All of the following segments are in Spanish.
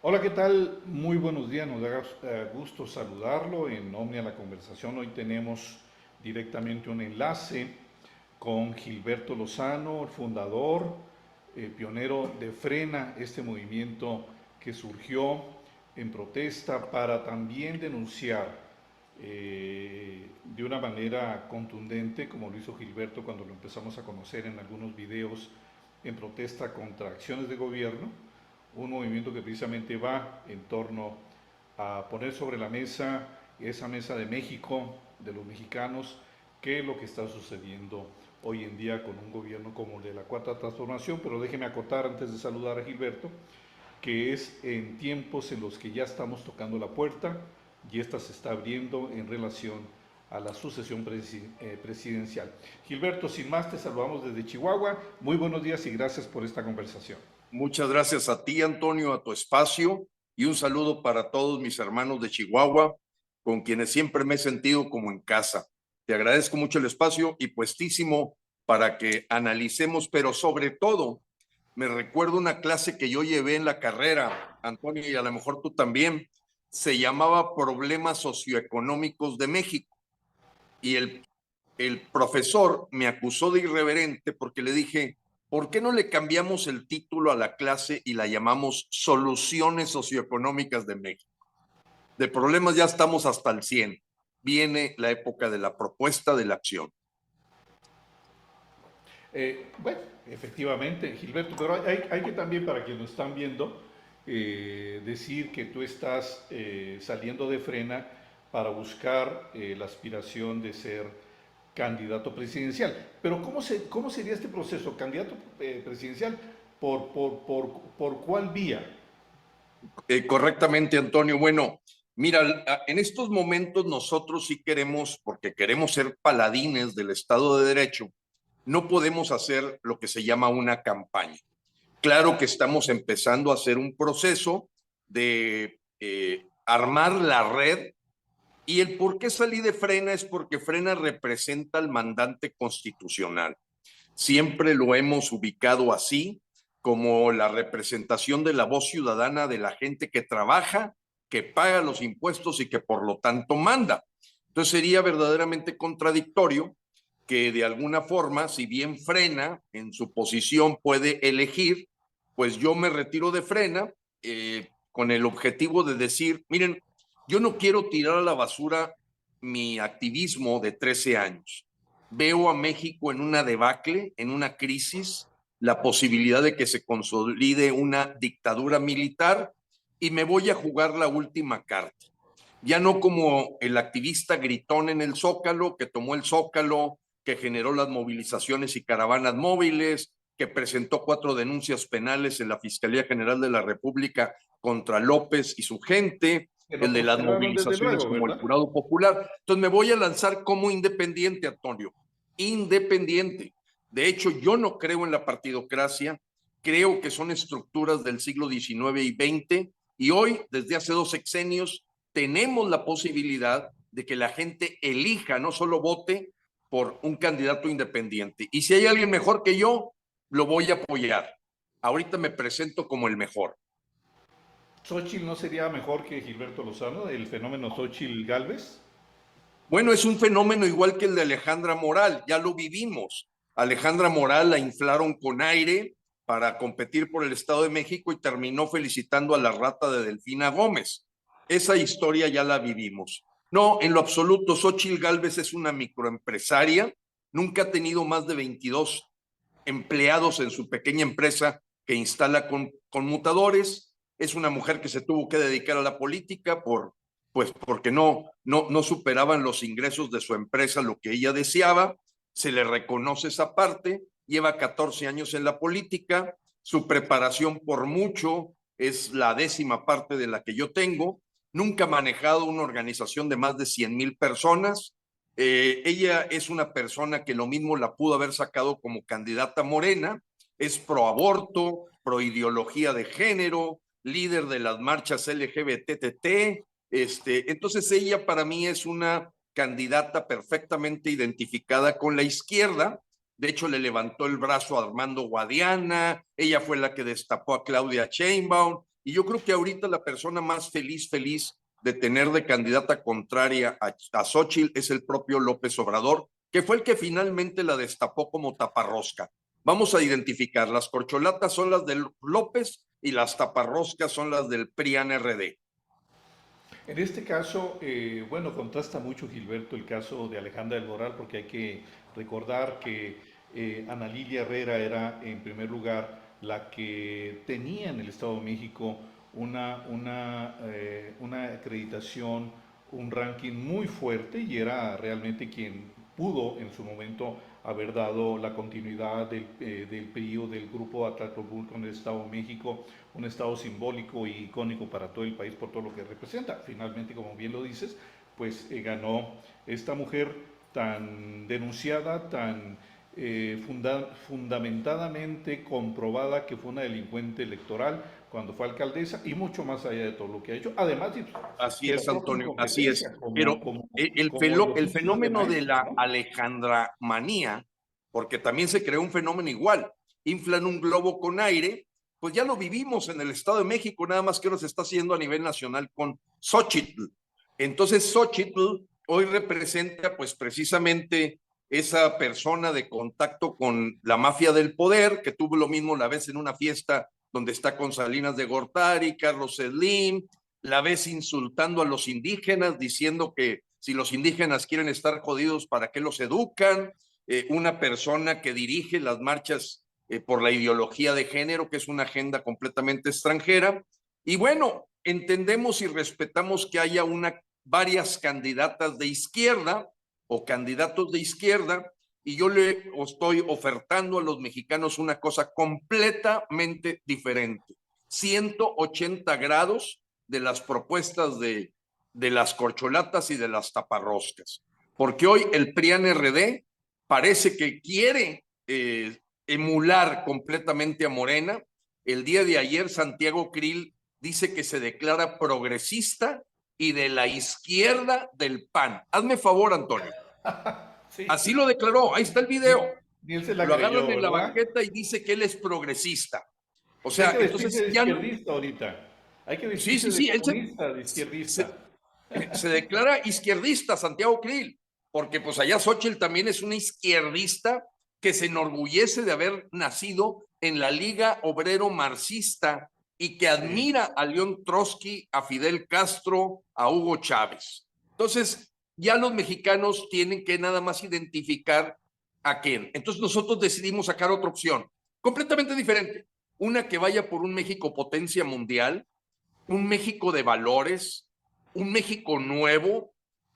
Hola, ¿qué tal? Muy buenos días, nos da gusto saludarlo en Omnia la Conversación. Hoy tenemos directamente un enlace con Gilberto Lozano, el fundador, pionero de Frena, este movimiento que surgió en protesta para también denunciar de una manera contundente, como lo hizo Gilberto cuando lo empezamos a conocer en algunos videos, en protesta contra acciones de gobierno, un movimiento que precisamente va en torno a poner sobre la mesa, esa mesa de México, de los mexicanos, qué es lo que está sucediendo hoy en día con un gobierno como el de la Cuarta Transformación. Pero déjeme acotar antes de saludar a Gilberto, que es en tiempos en los que ya estamos tocando la puerta y esta se está abriendo en relación a la sucesión presidencial. Gilberto, sin más, te saludamos desde Chihuahua. Muy buenos días y gracias por esta conversación. Muchas gracias a ti, Antonio, a tu espacio, y un saludo para todos mis hermanos de Chihuahua, con quienes siempre me he sentido como en casa. Te agradezco mucho el espacio y puestísimo para que analicemos, pero sobre todo, me recuerdo una clase que yo llevé en la carrera, Antonio, y a lo mejor tú también, se llamaba Problemas Socioeconómicos de México. Y el profesor me acusó de irreverente porque le dije, ¿por qué no le cambiamos el título a la clase y la llamamos Soluciones Socioeconómicas de México? De problemas ya estamos hasta el 100. Viene la época de la propuesta de la acción. Bueno, efectivamente, Gilberto, pero hay que también, para quienes nos están viendo, decir que tú estás saliendo de Frena para buscar la aspiración de ser candidato presidencial. Pero ¿cómo sería este proceso? ¿Candidato presidencial? ¿Por cuál vía? Correctamente, Antonio. Bueno, mira, en estos momentos nosotros sí queremos, porque queremos ser paladines del Estado de Derecho, no podemos hacer lo que se llama una campaña. Claro que estamos empezando a hacer un proceso de armar la red, y el por qué salí de Frena es porque Frena representa al mandante constitucional. Siempre lo hemos ubicado así, como la representación de la voz ciudadana de la gente que trabaja, que paga los impuestos y que por lo tanto manda. Entonces sería verdaderamente contradictorio que de alguna forma, si bien Frena en su posición puede elegir, pues yo me retiro de Frena con el objetivo de decir, miren, yo no quiero tirar a la basura mi activismo de 13 años. Veo a México en una debacle, en una crisis, la posibilidad de que se consolide una dictadura militar, y me voy a jugar la última carta. Ya no como el activista gritón en el Zócalo, que tomó el Zócalo, que generó las movilizaciones y caravanas móviles, que presentó 4 denuncias penales en la Fiscalía General de la República contra López y su gente, Que no el de las prosperaron desde movilizaciones luego, como el ¿verdad? Jurado Popular. Entonces me voy a lanzar como independiente, Antonio, independiente. De hecho, yo no creo en la partidocracia, creo que son estructuras del siglo XIX y XX, y hoy, desde hace 2 sexenios, tenemos la posibilidad de que la gente elija, no solo vote por un candidato independiente. Y si hay alguien mejor que yo, lo voy a apoyar. Ahorita me presento como el mejor. ¿Xochitl no sería mejor que Gilberto Lozano, el fenómeno Xochitl Galvez? Bueno, es un fenómeno igual que el de Alejandra Moral, ya lo vivimos. Alejandra Moral la inflaron con aire para competir por el Estado de México y terminó felicitando a la rata de Delfina Gómez. Esa historia ya la vivimos. No, en lo absoluto, Xochitl Gálvez es una microempresaria, nunca ha tenido más de 22 empleados en su pequeña empresa que instala conmutadores. Es una mujer que se tuvo que dedicar a la política pues porque no superaban los ingresos de su empresa lo que ella deseaba. Se le reconoce esa parte. Lleva 14 años en la política. Su preparación por mucho es la 10ª parte de la que yo tengo. Nunca ha manejado una organización de más de 100,000 personas. Ella es una persona que lo mismo la pudo haber sacado como candidata Morena, es pro aborto, pro ideología de género, líder de las marchas LGBTT. Entonces ella para mí es una candidata perfectamente identificada con la izquierda. De hecho, le levantó el brazo a Armando Guadiana, ella fue la que destapó a Claudia Sheinbaum, Y yo creo que ahorita la persona más feliz de tener de candidata contraria a Xóchitl es el propio López Obrador, que fue el que finalmente la destapó como taparrosca. Vamos a identificar, las corcholatas son las del López y las taparroscas son las del PRI-AN-RD. En este caso, bueno, contrasta mucho, Gilberto, el caso de Alejandra del Moral, porque hay que recordar que Ana Lilia Herrera era, en primer lugar, la que tenía en el Estado de México una acreditación, un ranking muy fuerte y era realmente quien pudo en su momento haber dado la continuidad del PRI o del grupo Atlacomulco en el Estado de México, un estado simbólico y icónico para todo el país por todo lo que representa. Finalmente, como bien lo dices, pues ganó esta mujer tan denunciada, tan fundamentadamente comprobada que fue una delincuente electoral cuando fue alcaldesa y mucho más allá de todo lo que ha hecho, además Así de la es, propia Antonio, así es. incompetencia, Pero como el el oficio de fenómeno de maestro, la ¿no? Alejandra manía, porque también se creó un fenómeno igual, inflan un globo con aire, pues ya lo vivimos en el Estado de México, nada más que ahora se está haciendo a nivel nacional con Xóchitl. Entonces Xóchitl hoy representa pues precisamente esa persona de contacto con la mafia del poder, que tuvo lo mismo la vez en una fiesta donde está con Salinas de Gortari, Carlos Slim, la ves insultando a los indígenas, diciendo que si los indígenas quieren estar jodidos, ¿para qué los educan? Una persona que dirige las marchas por la ideología de género, que es una agenda completamente extranjera. Y bueno, entendemos y respetamos que haya varias candidatas de izquierda o candidatos de izquierda, y yo le estoy ofertando a los mexicanos una cosa completamente diferente. 180 grados de las propuestas de las corcholatas y de las taparroscas. Porque hoy el PRIAN-RD parece que quiere emular completamente a Morena. El día de ayer Santiago Krill dice que se declara progresista y de la izquierda del PAN. Hazme favor, Antonio. Sí, Así lo declaró, ahí está el ni, video. ni él se la Lo agarran creyó, en la ¿verdad? banqueta y dice que él es progresista. O Pues hay sea, que vestirse entonces de ya no, izquierdista ahorita. Hay que sí, vestirse sí, de sí, él comunista, de se, izquierdista. se declara izquierdista, Santiago Krill, porque pues allá Xochitl también es una izquierdista que se enorgullece de haber nacido en la Liga Obrero Marxista y que Sí. admira a León Trotsky, a Fidel Castro, a Hugo Chávez. Entonces, ya los mexicanos tienen que nada más identificar a quién. Entonces nosotros decidimos sacar otra opción, completamente diferente, una que vaya por un México potencia mundial, un México de valores, un México nuevo,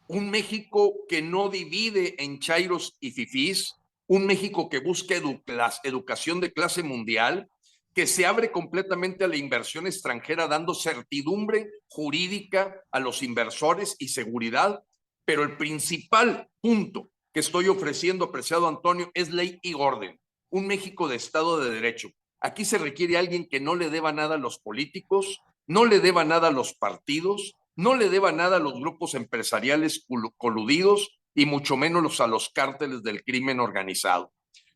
un México que no divide en chairos y fifís, un México que busca educación de clase mundial, que se abre completamente a la inversión extranjera, dando certidumbre jurídica a los inversores y seguridad. Pero el principal punto que estoy ofreciendo, apreciado Antonio, es ley y orden. Un México de Estado de Derecho. Aquí se requiere alguien que no le deba nada a los políticos, no le deba nada a los partidos, no le deba nada a los grupos empresariales coludidos y mucho menos a los cárteles del crimen organizado.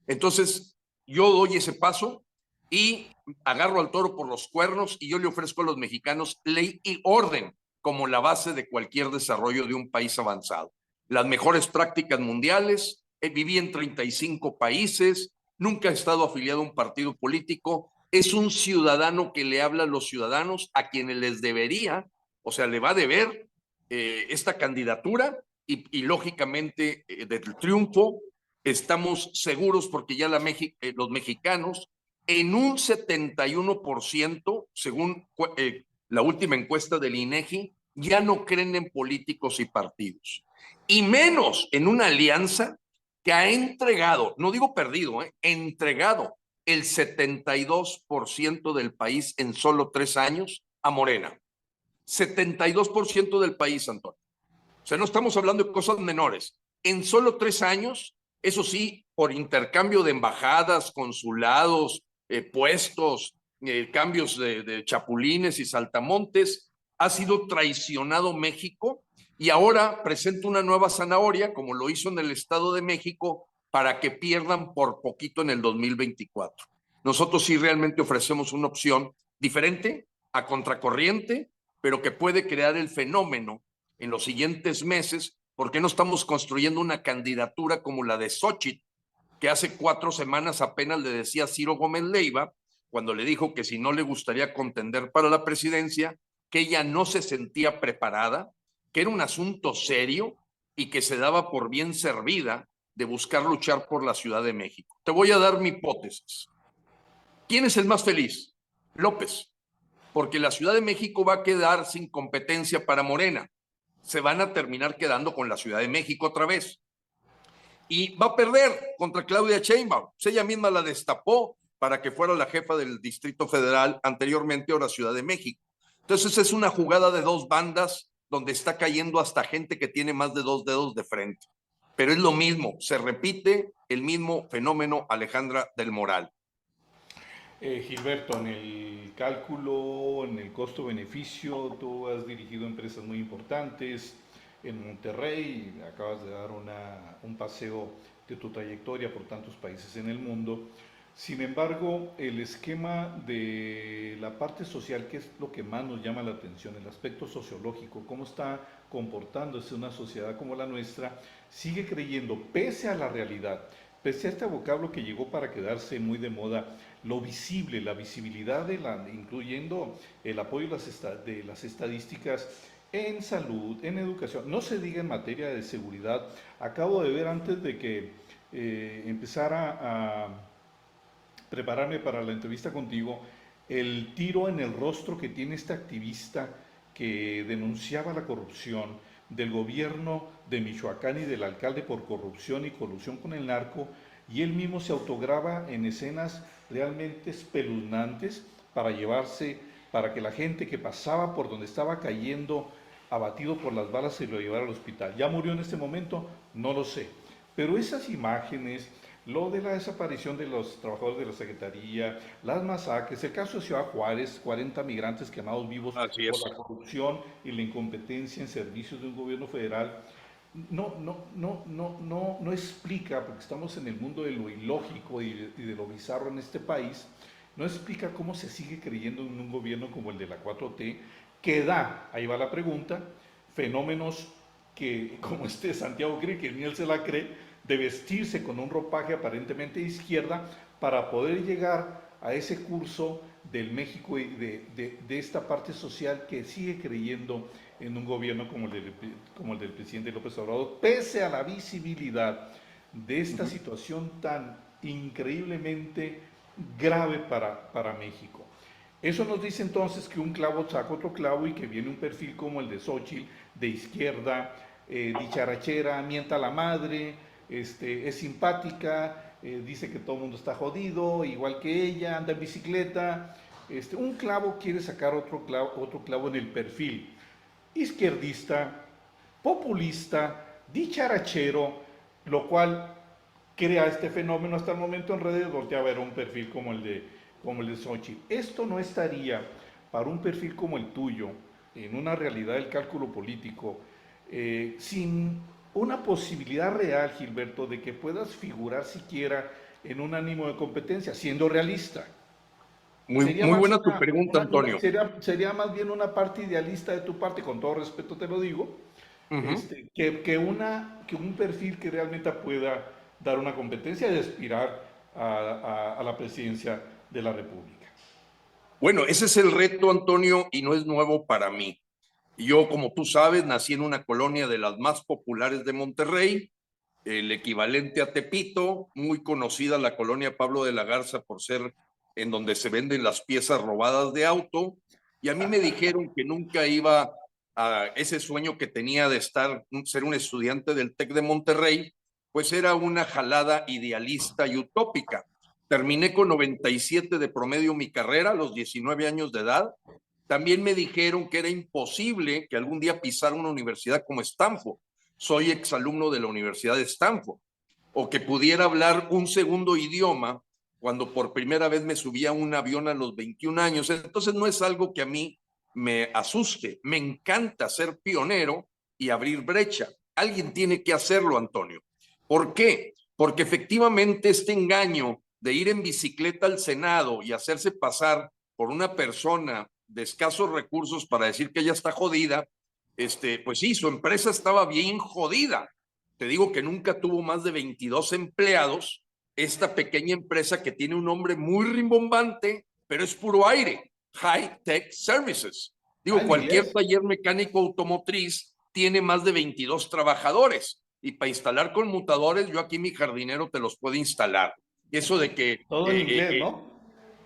Entonces, yo doy ese paso y agarro al toro por los cuernos y yo le ofrezco a los mexicanos ley y orden como la base de cualquier desarrollo de un país avanzado. Las mejores prácticas mundiales, viví en 35 países, nunca he estado afiliado a un partido político, es un ciudadano que le habla a los ciudadanos a quienes les debería, o sea, le va a deber esta candidatura y lógicamente del triunfo estamos seguros porque ya los mexicanos en un 71%, según la última encuesta del INEGI, ya no creen en políticos y partidos. Y menos en una alianza que ha entregado, no digo perdido, entregado el 72% del país en solo 3 años a Morena. 72% del país, Antonio. O sea, no estamos hablando de cosas menores. En solo 3 años, eso sí, por intercambio de embajadas, consulados, puestos, cambios de chapulines y saltamontes, ha sido traicionado México y ahora presenta una nueva zanahoria, como lo hizo en el Estado de México, para que pierdan por poquito en el 2024. Nosotros sí realmente ofrecemos una opción diferente, a contracorriente, pero que puede crear el fenómeno en los siguientes meses. ¿Por qué no estamos construyendo una candidatura como la de Xóchitl, que hace 4 semanas apenas le decía a Ciro Gómez Leiva, cuando le dijo que si no le gustaría contender para la presidencia, que ella no se sentía preparada, que era un asunto serio y que se daba por bien servida de buscar luchar por la Ciudad de México? Te voy a dar mi hipótesis. ¿Quién es el más feliz? López, porque la Ciudad de México va a quedar sin competencia para Morena. Se van a terminar quedando con la Ciudad de México otra vez. Y va a perder contra Claudia Sheinbaum. Ella misma la destapó para que fuera la jefa del Distrito Federal, anteriormente ahora Ciudad de México. Entonces es una jugada de 2 bandas donde está cayendo hasta gente que tiene más de 2 dedos de frente. Pero es lo mismo, se repite el mismo fenómeno, Alejandra del Moral. Gilberto, en el cálculo, en el costo-beneficio, tú has dirigido empresas muy importantes en Monterrey, acabas de dar un paseo de tu trayectoria por tantos países en el mundo. Sin embargo, el esquema de la parte social, que es lo que más nos llama la atención, el aspecto sociológico, cómo está comportándose una sociedad como la nuestra, sigue creyendo, pese a la realidad, pese a este vocablo que llegó para quedarse muy de moda, lo visible, la visibilidad, incluyendo el apoyo de las estadísticas en salud, en educación, no se diga en materia de seguridad. Acabo de ver antes de que empezara a prepararme para la entrevista contigo, el tiro en el rostro que tiene este activista que denunciaba la corrupción del gobierno de Michoacán y del alcalde por corrupción y colusión con el narco, y él mismo se autograba en escenas realmente espeluznantes para que la gente que pasaba por donde estaba cayendo abatido por las balas se lo llevara al hospital. ¿Ya murió en este momento? No lo sé. Pero esas imágenes, lo de la desaparición de los trabajadores de la Secretaría, las masacres, el caso de Ciudad Juárez, 40 migrantes quemados vivos Así por es. la corrupción y la incompetencia en servicios de un gobierno federal, no explica, porque estamos en el mundo de lo ilógico y de lo bizarro en este país, no explica cómo se sigue creyendo en un gobierno como el de la 4T, que da, ahí va la pregunta, fenómenos que, como este Santiago cree, que ni él se la cree, de vestirse con un ropaje aparentemente de izquierda para poder llegar a ese curso del México y de esta parte social que sigue creyendo en un gobierno como el del presidente López Obrador, pese a la visibilidad de esta situación tan increíblemente grave para México. Eso nos dice entonces que un clavo saca otro clavo y que viene un perfil como el de Xóchitl, de izquierda, dicharachera, mienta a la madre, es simpática, dice que todo el mundo está jodido, igual que ella, anda en bicicleta. Un clavo quiere sacar otro clavo en el perfil izquierdista, populista, dicharachero, lo cual crea este fenómeno hasta el momento en redes. Voltea a ver un perfil como el de Xochitl. Esto no estaría para un perfil como el tuyo, en una realidad del cálculo político, sin una posibilidad real, Gilberto, de que puedas figurar siquiera en un ánimo de competencia, siendo realista. Muy buena tu pregunta, Antonio. Sería más bien una parte idealista de tu parte, con todo respeto te lo digo, que un perfil que realmente pueda dar una competencia y aspirar a la presidencia de la República. Bueno, ese es el reto, Antonio, y no es nuevo para mí. Yo, como tú sabes, nací en una colonia de las más populares de Monterrey, el equivalente a Tepito, muy conocida la colonia Pablo de la Garza por ser en donde se venden las piezas robadas de auto. Y a mí me dijeron que nunca iba a ese sueño que tenía de ser un estudiante del TEC de Monterrey, pues era una jalada idealista y utópica. Terminé con 97 de promedio mi carrera a los 19 años de edad. También me dijeron que era imposible que algún día pisara una universidad como Stanford. Soy exalumno de la Universidad de Stanford. O que pudiera hablar un segundo idioma cuando por primera vez me subí a un avión a los 21 años. Entonces no es algo que a mí me asuste. Me encanta ser pionero y abrir brecha. Alguien tiene que hacerlo, Antonio. ¿Por qué? Porque efectivamente este engaño de ir en bicicleta al Senado y hacerse pasar por una persona de escasos recursos para decir que ella está jodida, pues sí, su empresa estaba bien jodida. Te digo que nunca tuvo más de 22 empleados, esta pequeña empresa que tiene un nombre muy rimbombante, pero es puro aire, High Tech Services. Digo, ¿En cualquier inglés? taller mecánico automotriz tiene más de 22 trabajadores y para instalar conmutadores, yo aquí mi jardinero te los puede instalar. Eso de que Todo en inglés, ¿no?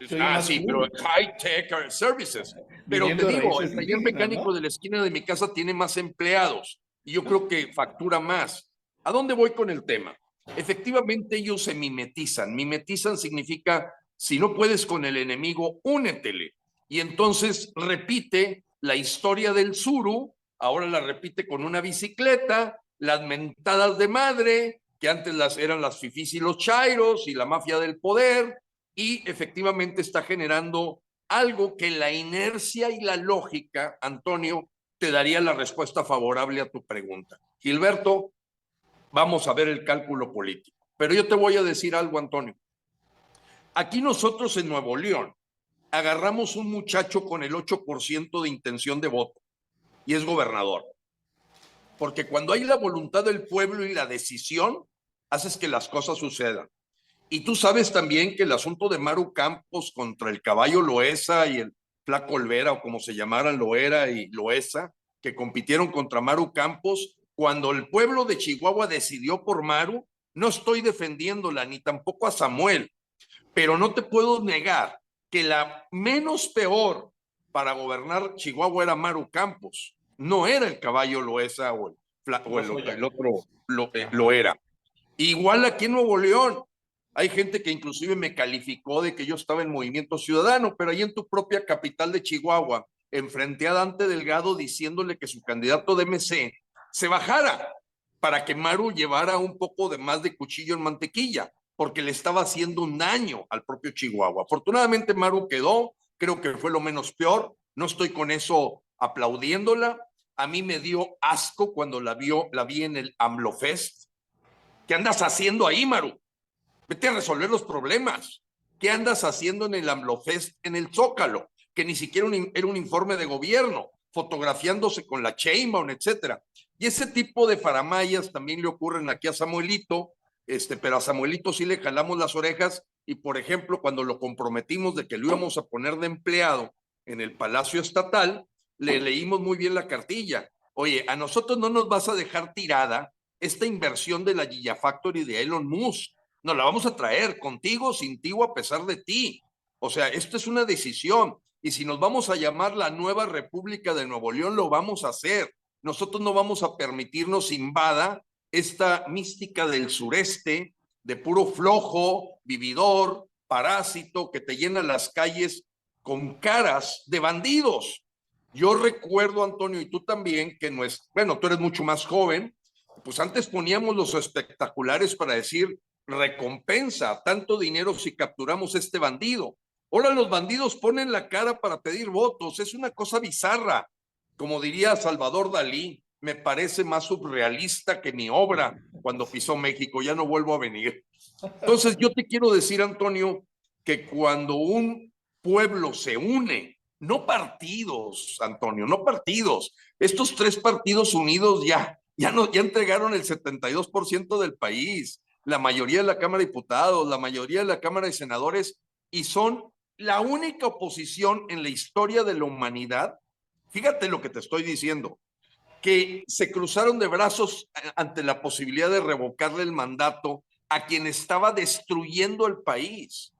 Se oye más sí, pero cool. High Tech Services. Pero te Viniendo de digo, el raíces taller indígenas, mecánico ¿no? de la esquina de mi casa tiene más empleados y yo creo que factura más. ¿A dónde voy con el tema? Efectivamente, ellos se mimetizan. Mimetizan significa, si no puedes con el enemigo, únetele. Y entonces repite la historia del suru, ahora la repite con una bicicleta, las mentadas de madre, que antes eran las fifís y los chairos y la mafia del poder, y efectivamente está generando algo que la inercia y la lógica, Antonio, te daría la respuesta favorable a tu pregunta. Gilberto, vamos a ver el cálculo político. Pero yo te voy a decir algo, Antonio. Aquí nosotros en Nuevo León agarramos un muchacho con el 8% de intención de voto y es gobernador. Porque cuando hay la voluntad del pueblo y la decisión, haces que las cosas sucedan. Y tú sabes también que el asunto de Maru Campos contra el caballo Loesa y el Flaco Olvera, o como se llamaran Loera y Loesa, que compitieron contra Maru Campos, cuando el pueblo de Chihuahua decidió por Maru, no estoy defendiéndola, ni tampoco a Samuel, pero no te puedo negar que la menos peor para gobernar Chihuahua era Maru Campos, no era el caballo Loesa el otro lo era. Igual aquí en Nuevo León, hay gente que inclusive me calificó de que yo estaba en Movimiento Ciudadano, pero ahí en tu propia capital de Chihuahua, enfrenté a Dante Delgado diciéndole que su candidato de MC se bajara para que Maru llevara un poco de más de cuchillo en mantequilla, porque le estaba haciendo un daño al propio Chihuahua. Afortunadamente Maru quedó, creo que fue lo menos peor, no estoy con eso aplaudiéndola. A mí me dio asco cuando la vi en el AMLOFest. ¿Qué andas haciendo ahí, Maru? Vete a resolver los problemas. ¿Qué andas haciendo en el AMLOFest en el Zócalo? Que ni siquiera era un informe de gobierno, fotografiándose con la Sheinbaum, etcétera. Y ese tipo de faramayas también le ocurren aquí a Samuelito, pero a Samuelito sí le jalamos las orejas y, por ejemplo, cuando lo comprometimos de que lo íbamos a poner de empleado en el Palacio Estatal, le leímos muy bien la cartilla. Oye, a nosotros no nos vas a dejar tirada esta inversión de la Gigafactory de Elon Musk. Nos la vamos a traer contigo, sin ti o a pesar de ti. O sea, esto es una decisión. Y si nos vamos a llamar la nueva República de Nuevo León, lo vamos a hacer. Nosotros no vamos a permitirnos invada esta mística del sureste, de puro flojo, vividor, parásito, que te llena las calles con caras de bandidos. Yo recuerdo, Antonio, y tú también, que no es, bueno, tú eres mucho más joven, pues antes poníamos los espectaculares para decir recompensa, tanto dinero si capturamos este bandido. Ahora los bandidos ponen la cara para pedir votos, es una cosa bizarra. Como diría Salvador Dalí, me parece más surrealista que mi obra cuando pisó México, ya no vuelvo a venir. Entonces yo te quiero decir, Antonio, que cuando un pueblo se une, no partidos, Antonio, no partidos, estos tres partidos unidos ya entregaron el 72% del país, la mayoría de la Cámara de Diputados, la mayoría de la Cámara de Senadores, y son la única oposición en la historia de la humanidad. Fíjate lo que te estoy diciendo, que se cruzaron de brazos ante la posibilidad de revocarle el mandato a quien estaba destruyendo el país.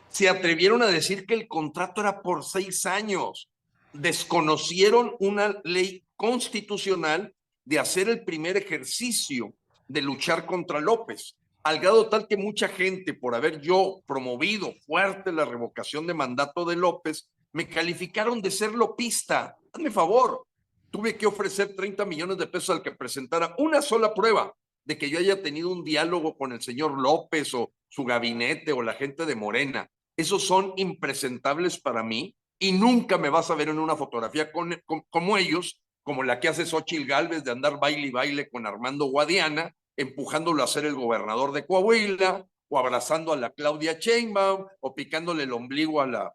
Se atrevieron a decir que el contrato era por 6 años. Desconocieron una ley constitucional de hacer el primer ejercicio de luchar contra López, al grado tal que mucha gente, por haber yo promovido fuerte la revocación de mandato de López, me calificaron de ser lopista. Hazme favor, tuve que ofrecer 30 millones de pesos al que presentara una sola prueba de que yo haya tenido un diálogo con el señor López o su gabinete o la gente de Morena. Esos son impresentables para mí y nunca me vas a ver en una fotografía como ellos, como la que hace Xóchitl Gálvez de andar baile y baile con Armando Guadiana, empujándolo a ser el gobernador de Coahuila, o abrazando a la Claudia Sheinbaum, o picándole el ombligo a la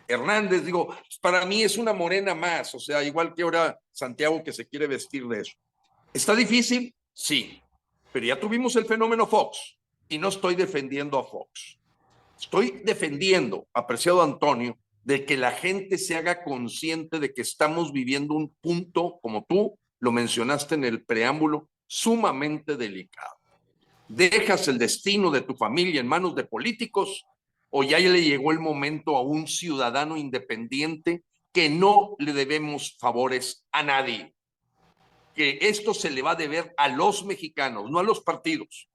Hernández, digo, para mí es una morena más, o sea, igual que ahora Santiago que se quiere vestir de eso. ¿Está difícil? Sí, pero ya tuvimos el fenómeno Fox y no estoy defendiendo a Fox. Estoy defendiendo, apreciado Antonio, de que la gente se haga consciente de que estamos viviendo un punto, como tú lo mencionaste en el preámbulo, sumamente delicado. ¿Dejas el destino de tu familia en manos de políticos o ya le llegó el momento a un ciudadano independiente que no le debemos favores a nadie? Que esto se le va a deber a los mexicanos, no a los partidos,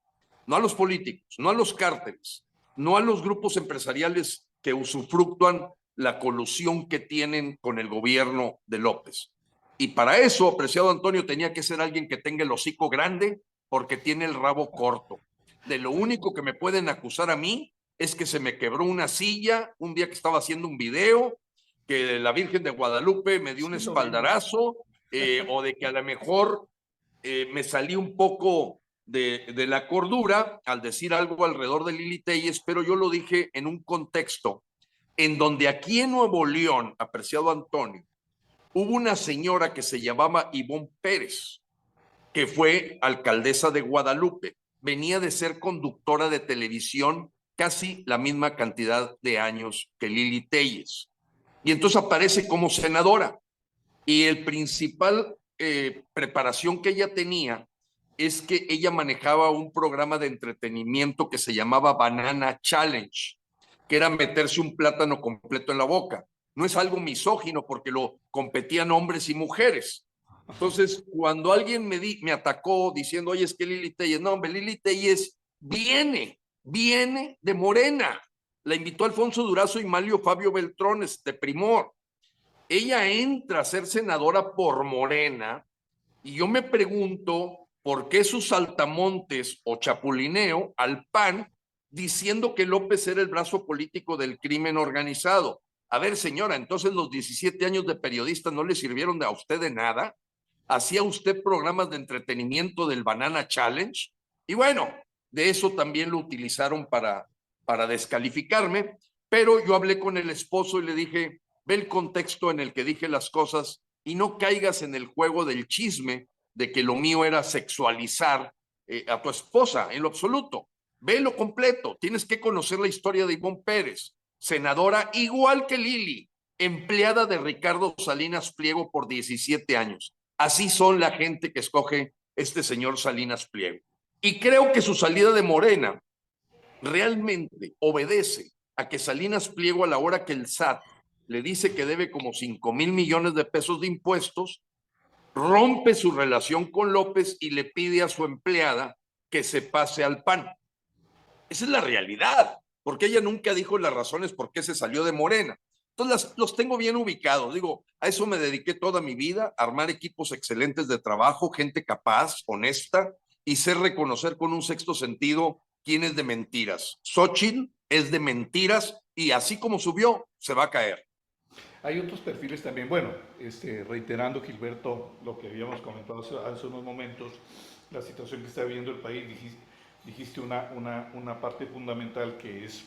no a los políticos, no a los cárteles, no a los grupos empresariales que usufructúan la colusión que tienen con el gobierno de López. Y para eso, apreciado Antonio, tenía que ser alguien que tenga el hocico grande porque tiene el rabo corto. De lo único que me pueden acusar a mí es que se me quebró una silla un día que estaba haciendo un video, que la Virgen de Guadalupe me dio un Sí, lo vimos. espaldarazo, o de que a lo mejor me salí un poco de la cordura al decir algo alrededor de Lili Telles, pero yo lo dije en un contexto en donde aquí en Nuevo León, apreciado Antonio, hubo una señora que se llamaba Ivonne Pérez, que fue alcaldesa de Guadalupe, venía de ser conductora de televisión casi la misma cantidad de años que Lili Telles. Y entonces aparece como senadora. Y el principal preparación que ella tenía es que ella manejaba un programa de entretenimiento que se llamaba Banana Challenge, que era meterse un plátano completo en la boca. No es algo misógino porque lo competían hombres y mujeres. Entonces, cuando alguien me atacó diciendo, oye, es que Lili Telles, no, hombre, Lili Telles viene de Morena. La invitó Alfonso Durazo y Malio Fabio Beltrones de Primor. Ella entra a ser senadora por Morena y yo me pregunto por qué sus saltamontes o chapulineo al PAN diciendo que López era el brazo político del crimen organizado. A ver, señora, entonces los 17 años de periodista no le sirvieron a usted de nada. ¿Hacía usted programas de entretenimiento del Banana Challenge? Y bueno, de eso también lo utilizaron para descalificarme, pero yo hablé con el esposo y le dije, ve el contexto en el que dije las cosas y no caigas en el juego del chisme de que lo mío era sexualizar a tu esposa, en lo absoluto. Ve lo completo, tienes que conocer la historia de Ivonne Pérez, senadora igual que Lili, empleada de Ricardo Salinas Pliego por 17 años. Así son la gente que escoge este señor Salinas Pliego. Y creo que su salida de Morena realmente obedece a que Salinas Pliego, a la hora que el SAT le dice que debe como 5,000 millones de pesos de impuestos, rompe su relación con López y le pide a su empleada que se pase al PAN. Esa es la realidad, porque ella nunca dijo las razones por qué se salió de Morena. Entonces los tengo bien ubicados. Digo, a eso me dediqué toda mi vida, a armar equipos excelentes de trabajo, gente capaz, honesta, y sé reconocer con un sexto sentido quién es de mentiras. Xochitl es de mentiras y así como subió, se va a caer. Hay otros perfiles también. Bueno, reiterando, Gilberto, lo que habíamos comentado hace unos momentos, la situación que está viviendo el país, dijiste una parte fundamental que es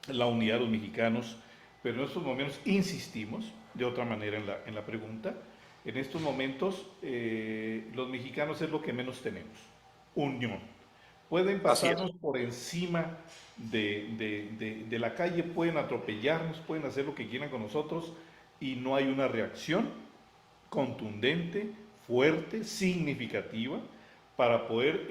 la unidad de los mexicanos, pero en estos momentos insistimos de otra manera en la pregunta. En estos momentos, los mexicanos es lo que menos tenemos: unión. Pueden Así es. pasarnos por encima de la calle, pueden atropellarnos, pueden hacer lo que quieran con nosotros y no hay una reacción contundente, fuerte, significativa para poder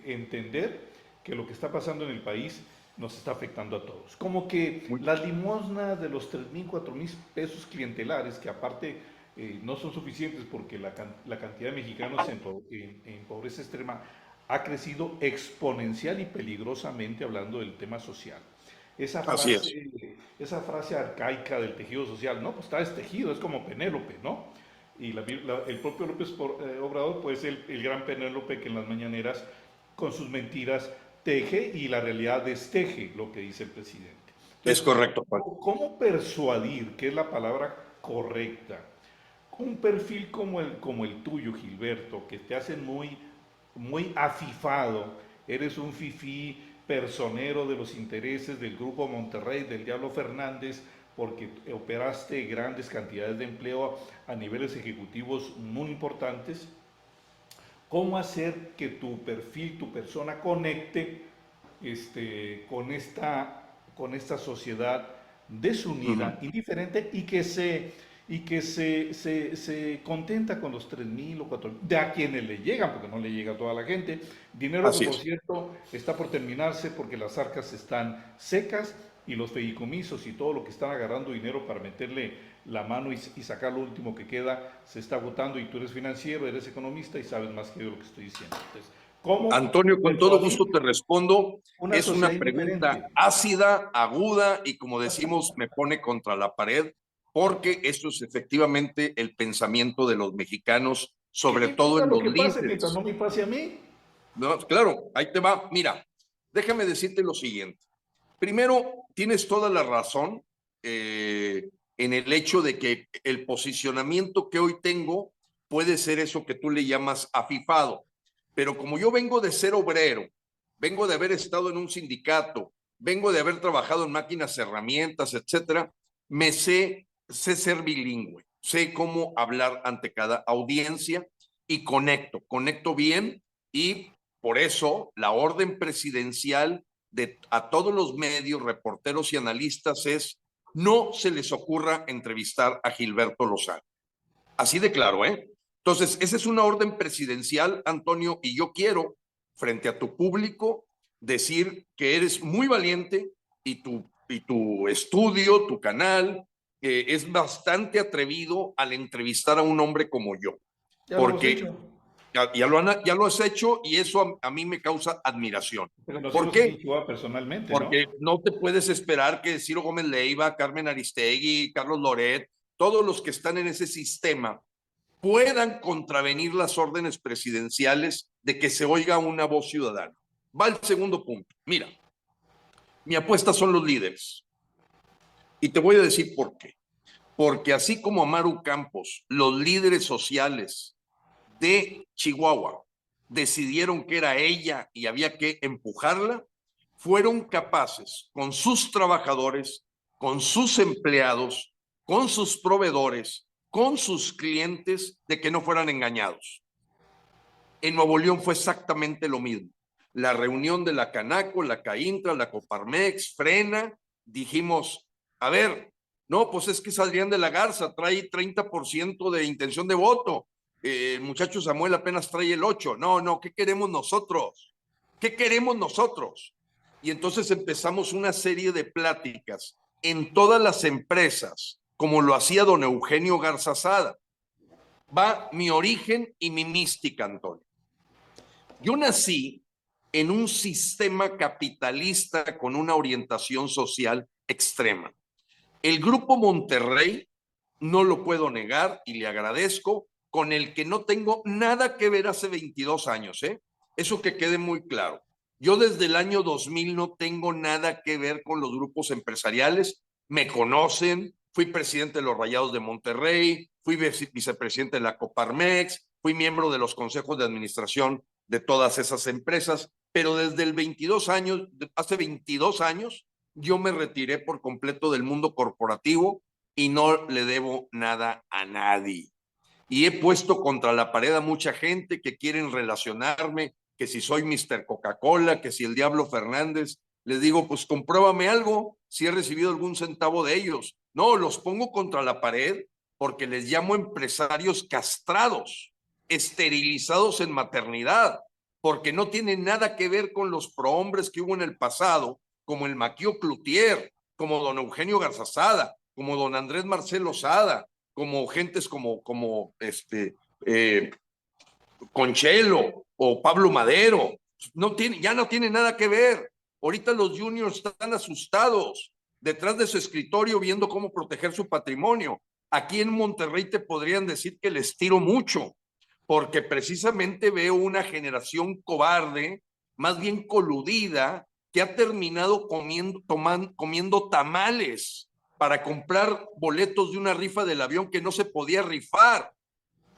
entender que lo que está pasando en el país nos está afectando a todos. Como que Muy, las limosnas de los 3,000, 4,000 pesos clientelares, que aparte no son suficientes porque la cantidad de mexicanos en pobreza extrema ha crecido exponencial y peligrosamente, hablando del tema social. Esa así es. frase, esa frase arcaica del tejido social, no, pues está destejido, es como Penélope, ¿no? Y el propio López Obrador, pues el gran Penélope que en las mañaneras, con sus mentiras, teje y la realidad desteje lo que dice el presidente. Es Entonces, correcto, Juan. ¿cómo persuadir, que es la palabra correcta, un perfil como el tuyo, Gilberto, que te hace muy afifado, eres un fifí personero de los intereses del Grupo Monterrey, del Diablo Fernández, porque operaste grandes cantidades de empleo a niveles ejecutivos muy importantes. ¿Cómo hacer que tu perfil, tu persona conecte con esta sociedad desunida, indiferente y que se contenta con los 3,000 o 4,000, de a quienes le llegan, porque no le llega a toda la gente? Dinero que, Así por es. cierto, está por terminarse porque las arcas están secas y los fideicomisos y todo lo que están agarrando dinero para meterle la mano y sacar lo último que queda se está agotando, y tú eres financiero, eres economista y sabes más que yo lo que estoy diciendo. Entonces, ¿cómo Antonio, con todo persuadir gusto te respondo. una Es una sociedad indiferente? pregunta ácida, aguda y, como decimos, me pone contra la pared, porque eso es efectivamente el pensamiento de los mexicanos, ¿Qué sobre me todo importa en lo los que pase mientras líderes. no me pase a mí? No, claro, ahí te va. Mira, déjame decirte lo siguiente. Primero, tienes toda la razón en el hecho de que el posicionamiento que hoy tengo puede ser eso que tú le llamas afifado. Pero como yo vengo de ser obrero, vengo de haber estado en un sindicato, vengo de haber trabajado en máquinas, herramientas, etcétera, sé ser bilingüe, sé cómo hablar ante cada audiencia y conecto bien, y por eso la orden presidencial a todos los medios, reporteros y analistas es: no se les ocurra entrevistar a Gilberto Lozano. Así de claro, ¿eh? Entonces, esa es una orden presidencial, Antonio, y yo quiero, frente a tu público, decir que eres muy valiente, y tu estudio, tu canal, es bastante atrevido al entrevistar a un hombre como yo, Ya lo hemos porque hecho, ya lo has hecho, y eso a mí me causa admiración. pero nos ¿Por hemos aquí qué? en Chihuahua personalmente, ¿no? Porque no te puedes esperar que Ciro Gómez Leiva, Carmen Aristegui, Carlos Loret, todos los que están en ese sistema puedan contravenir las órdenes presidenciales de que se oiga una voz ciudadana. Va el segundo punto. Mira, mi apuesta son los líderes. Y te voy a decir por qué. Porque así como Amaru Campos, los líderes sociales de Chihuahua decidieron que era ella y había que empujarla, fueron capaces con sus trabajadores, con sus empleados, con sus proveedores, con sus clientes, de que no fueran engañados. En Nuevo León fue exactamente lo mismo. La reunión de la Canaco, la CAINTRA, la Coparmex, Frena, dijimos: a ver, no, pues es que es Adrián de la Garza, trae 30% de intención de voto. El muchacho Samuel apenas trae el 8%. No, ¿qué queremos nosotros? ¿Qué queremos nosotros? Y entonces empezamos una serie de pláticas en todas las empresas, como lo hacía don Eugenio Garzazada. Va mi origen y mi mística, Antonio. Yo nací en un sistema capitalista con una orientación social extrema. El Grupo Monterrey, no lo puedo negar y le agradezco, con el que no tengo nada que ver hace 22 años, ¿eh? Eso que quede muy claro. Yo desde el año 2000 no tengo nada que ver con los grupos empresariales. Me conocen, fui presidente de los Rayados de Monterrey, fui vicepresidente de la Coparmex, fui miembro de los consejos de administración de todas esas empresas, pero desde el 22 años, hace 22 años, yo me retiré por completo del mundo corporativo y no le debo nada a nadie. Y he puesto contra la pared a mucha gente que quieren relacionarme, que si soy Mr. Coca-Cola, que si el Diablo Fernández. Les digo: pues compruébame algo, si he recibido algún centavo de ellos. No, los pongo contra la pared porque les llamo empresarios castrados, esterilizados en maternidad, porque no tienen nada que ver con los prohombres que hubo en el pasado, como el Maquio Cloutier, como don Eugenio Garzazada, como don Andrés Marcelo Sada, como gentes como Conchelo o Pablo Madero. Ya no tiene nada que ver. Ahorita los juniors están asustados detrás de su escritorio viendo cómo proteger su patrimonio. Aquí en Monterrey te podrían decir que les tiro mucho, porque precisamente veo una generación cobarde, más bien coludida, que ha terminado comiendo tamales para comprar boletos de una rifa del avión que no se podía rifar.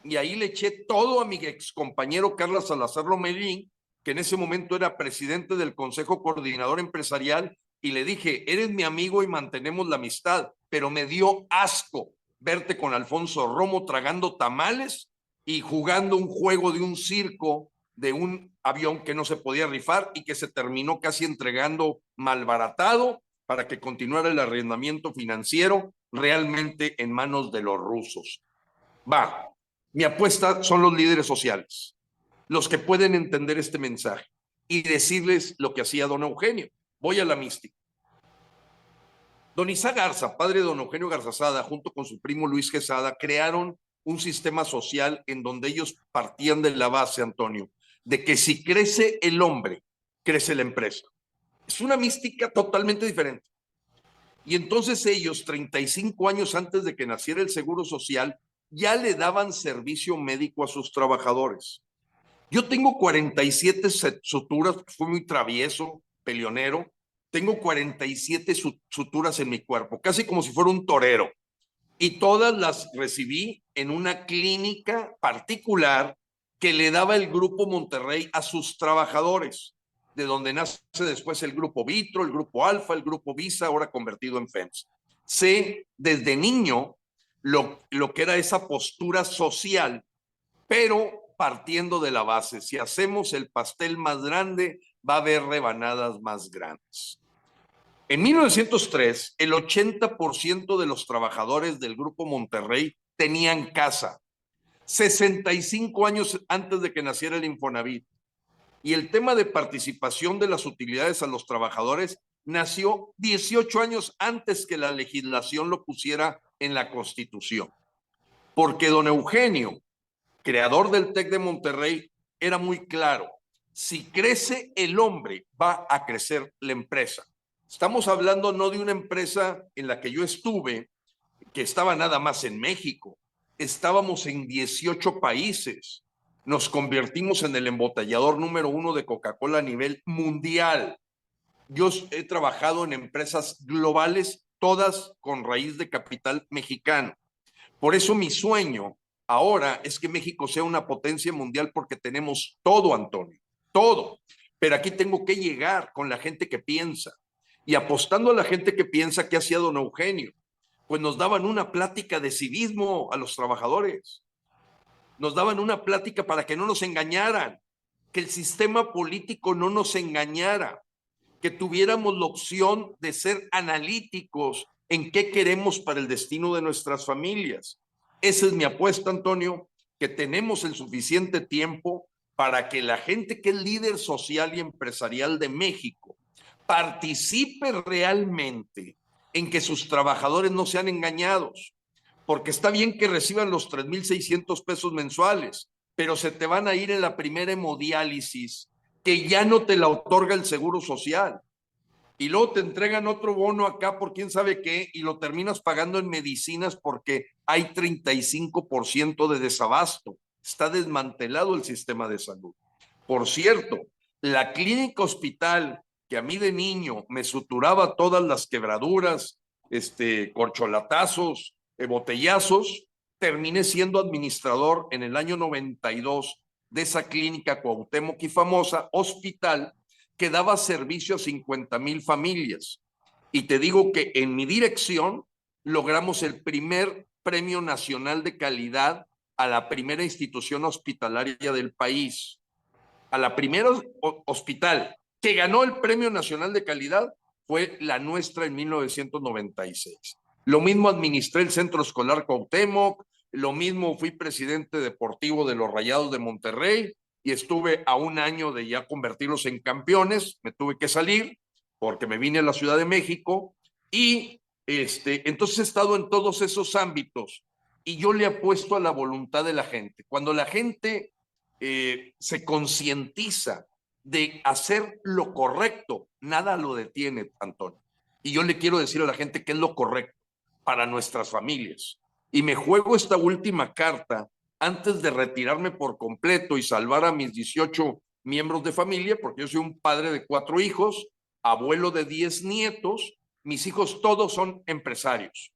Y ahí le eché todo a mi excompañero Carlos Salazar Lomelín, que en ese momento era presidente del Consejo Coordinador Empresarial, y le dije, eres mi amigo y mantenemos la amistad, pero me dio asco verte con Alfonso Romo tragando tamales y jugando un juego de un circo de un avión que no se podía rifar y que se terminó casi entregando malbaratado para que continuara el arrendamiento financiero realmente en manos de los rusos. Va, mi apuesta son los líderes sociales, los que pueden entender este mensaje y decirles lo que hacía don Eugenio. Voy a la mística. Don Isaac Garza, padre de don Eugenio Garzazada, junto con su primo Luis Quesada, crearon un sistema social en donde ellos partían de la base, Antonio, de que si crece el hombre, crece la empresa. Es una mística totalmente diferente. Y entonces ellos, 35 años antes de que naciera el Seguro Social, ya le daban servicio médico a sus trabajadores. Yo tengo 47 suturas, fui muy travieso, peleonero. Tengo 47 suturas en mi cuerpo, casi como si fuera un torero. Y todas las recibí en una clínica particular que le daba el Grupo Monterrey a sus trabajadores, de donde nace después el Grupo Vitro, el Grupo Alfa, el Grupo Visa, ahora convertido en FEMS. Sé desde niño lo que era esa postura social, pero partiendo de la base, si hacemos el pastel más grande, va a haber rebanadas más grandes. En 1903, el 80% de los trabajadores del Grupo Monterrey tenían casa, 65 años antes de que naciera el Infonavit. Y el tema de participación de las utilidades a los trabajadores nació 18 años antes que la legislación lo pusiera en la Constitución. Porque don Eugenio, creador del TEC de Monterrey, era muy claro. Si crece el hombre, va a crecer la empresa. Estamos hablando no de una empresa en la que yo estuve, que estaba nada más en México. Estábamos en 18 países. Nos convertimos en el embotellador número 1 de Coca-Cola a nivel mundial. Yo he trabajado en empresas globales, todas con raíz de capital mexicano. Por eso mi sueño ahora es que México sea una potencia mundial, porque tenemos todo, Antonio, todo. Pero aquí tengo que llegar con la gente que piensa. Y apostando a la gente que piensa, ¿qué hacía don Eugenio? Pues nos daban una plática de civismo a los trabajadores. Nos daban una plática para que no nos engañaran, que el sistema político no nos engañara, que tuviéramos la opción de ser analíticos en qué queremos para el destino de nuestras familias. Esa es mi apuesta, Antonio, que tenemos el suficiente tiempo para que la gente que es líder social y empresarial de México participe realmente en que sus trabajadores no sean engañados. Porque está bien que reciban los 3,600 pesos mensuales, pero se te van a ir en la primera hemodiálisis, que ya no te la otorga el Seguro Social. Y luego te entregan otro bono acá por quién sabe qué, y lo terminas pagando en medicinas porque hay 35% de desabasto. Está desmantelado el sistema de salud. Por cierto, la clínica hospital que a mí de niño me suturaba todas las quebraduras, corcholatazos, botellazos, terminé siendo administrador en el año 92 de esa clínica Cuauhtémoc y famosa hospital, que daba servicio a 50,000 familias. Y te digo que en mi dirección logramos el primer premio nacional de calidad a la primera institución hospitalaria del país. A la primera hospital que ganó el Premio Nacional de Calidad fue la nuestra en 1996. Lo mismo administré el Centro Escolar Cuauhtémoc, lo mismo fui presidente deportivo de los Rayados de Monterrey, y estuve a un año de ya convertirlos en campeones. Me tuve que salir porque me vine a la Ciudad de México, y entonces he estado en todos esos ámbitos, y yo le apuesto a la voluntad de la gente. Cuando la gente se concientiza de hacer lo correcto, nada lo detiene, Antonio. Y yo le quiero decir a la gente que es lo correcto para nuestras familias. Y me juego esta última carta antes de retirarme por completo y salvar a mis 18 miembros de familia, porque yo soy un padre de 4 hijos, abuelo de 10 nietos, mis hijos todos son empresarios.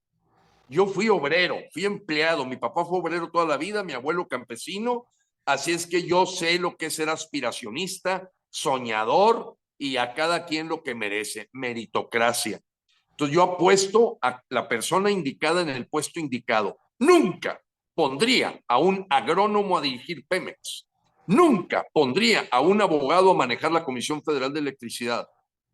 Yo fui obrero, fui empleado, mi papá fue obrero toda la vida, mi abuelo campesino, así es que yo sé lo que es ser aspiracionista, soñador y a cada quien lo que merece, meritocracia. Entonces yo apuesto a la persona indicada en el puesto indicado. Nunca pondría a un agrónomo a dirigir Pemex. Nunca pondría a un abogado a manejar la Comisión Federal de Electricidad.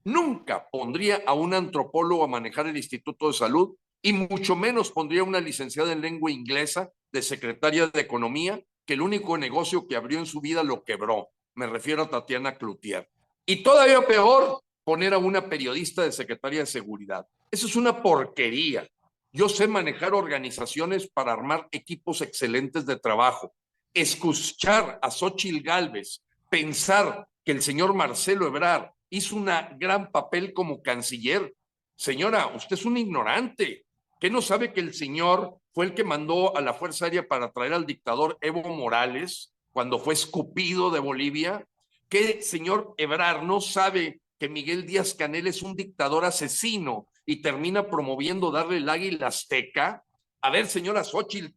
Nunca pondría a un antropólogo a manejar el Instituto de Salud y mucho menos pondría a una licenciada en lengua inglesa de secretaria de Economía que el único negocio que abrió en su vida lo quebró. Me refiero a Tatiana Cloutier. Y todavía peor, poner a una periodista de secretaria de Seguridad. Eso es una porquería. Yo sé manejar organizaciones para armar equipos excelentes de trabajo. Escuchar a Xóchitl Gálvez, pensar que el señor Marcelo Ebrard hizo un gran papel como canciller. Señora, usted es un ignorante. ¿Qué no sabe que el señor fue el que mandó a la Fuerza Aérea para traer al dictador Evo Morales cuando fue escupido de Bolivia? ¿Qué señor Ebrard no sabe que Miguel Díaz-Canel es un dictador asesino y termina promoviendo darle el águila azteca? A ver, señora Xóchitl,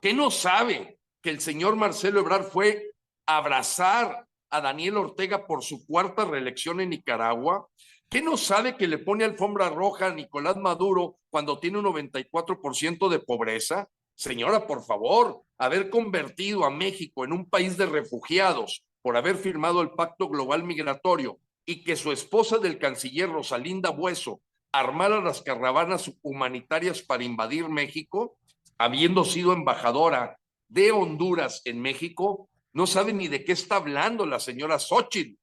¿qué no sabe que el señor Marcelo Ebrard fue a abrazar a Daniel Ortega por su cuarta reelección en Nicaragua? ¿Qué no sabe que le pone alfombra roja a Nicolás Maduro cuando tiene un 94% de pobreza? Señora, por favor, haber convertido a México en un país de refugiados por haber firmado el Pacto Global Migratorio y que su esposa del canciller Rosalinda Bueso armara las caravanas humanitarias para invadir México, habiendo sido embajadora de Honduras en México, no sabe ni de qué está hablando la señora Xóchitl,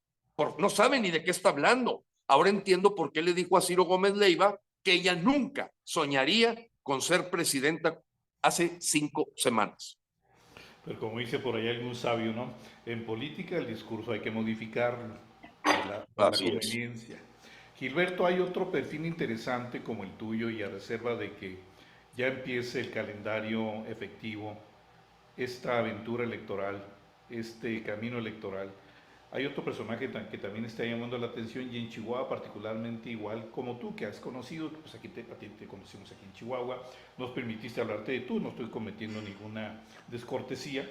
no sabe ni de qué está hablando. Ahora entiendo por qué le dijo a Ciro Gómez Leiva que ella nunca soñaría con ser presidenta hace 5 semanas. Pero como dice por ahí algún sabio, ¿no? En política el discurso hay que modificarlo a la Así es. conveniencia. Gilberto, hay otro perfil interesante como el tuyo y a reserva de que ya empiece el calendario efectivo, esta aventura electoral, este camino electoral. Hay otro personaje que también está llamando la atención y en Chihuahua particularmente igual como tú, que has conocido, pues aquí a ti te conocimos aquí en Chihuahua, nos permitiste hablarte de tú, no estoy cometiendo ninguna descortesía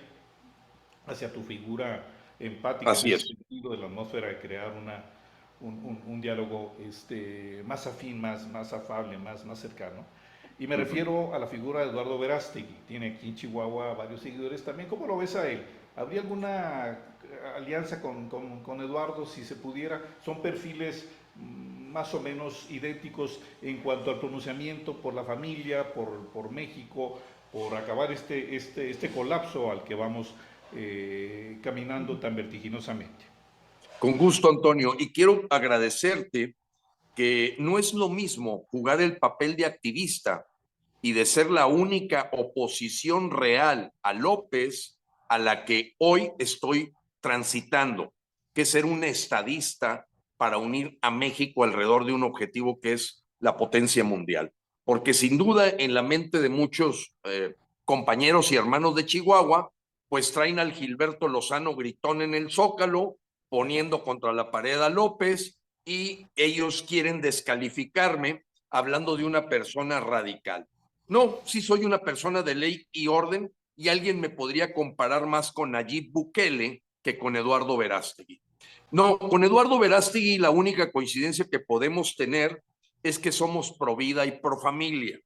hacia tu figura empática en Así ese es. sentido de la atmósfera de crear un diálogo más afín, más afable, más cercano. Y me refiero a la figura de Eduardo Verástegui. Tiene aquí en Chihuahua varios seguidores también. ¿Cómo lo ves a él? ¿Habría alguna alianza con Eduardo si se pudiera? Son perfiles más o menos idénticos en cuanto al pronunciamiento por la familia, por México, por acabar este colapso al que vamos caminando tan vertiginosamente. Con gusto, Antonio. Y quiero agradecerte que no es lo mismo jugar el papel de activista y de ser la única oposición real a López a la que hoy estoy transitando, que es ser un estadista para unir a México alrededor de un objetivo que es la potencia mundial. Porque sin duda en la mente de muchos compañeros y hermanos de Chihuahua, pues traen al Gilberto Lozano gritón en el Zócalo, poniendo contra la pared a López, y ellos quieren descalificarme hablando de una persona radical. No, sí soy una persona de ley y orden y alguien me podría comparar más con Nayib Bukele que con Eduardo Verástegui. No, con Eduardo Verástegui la única coincidencia que podemos tener es que somos pro vida y pro familia.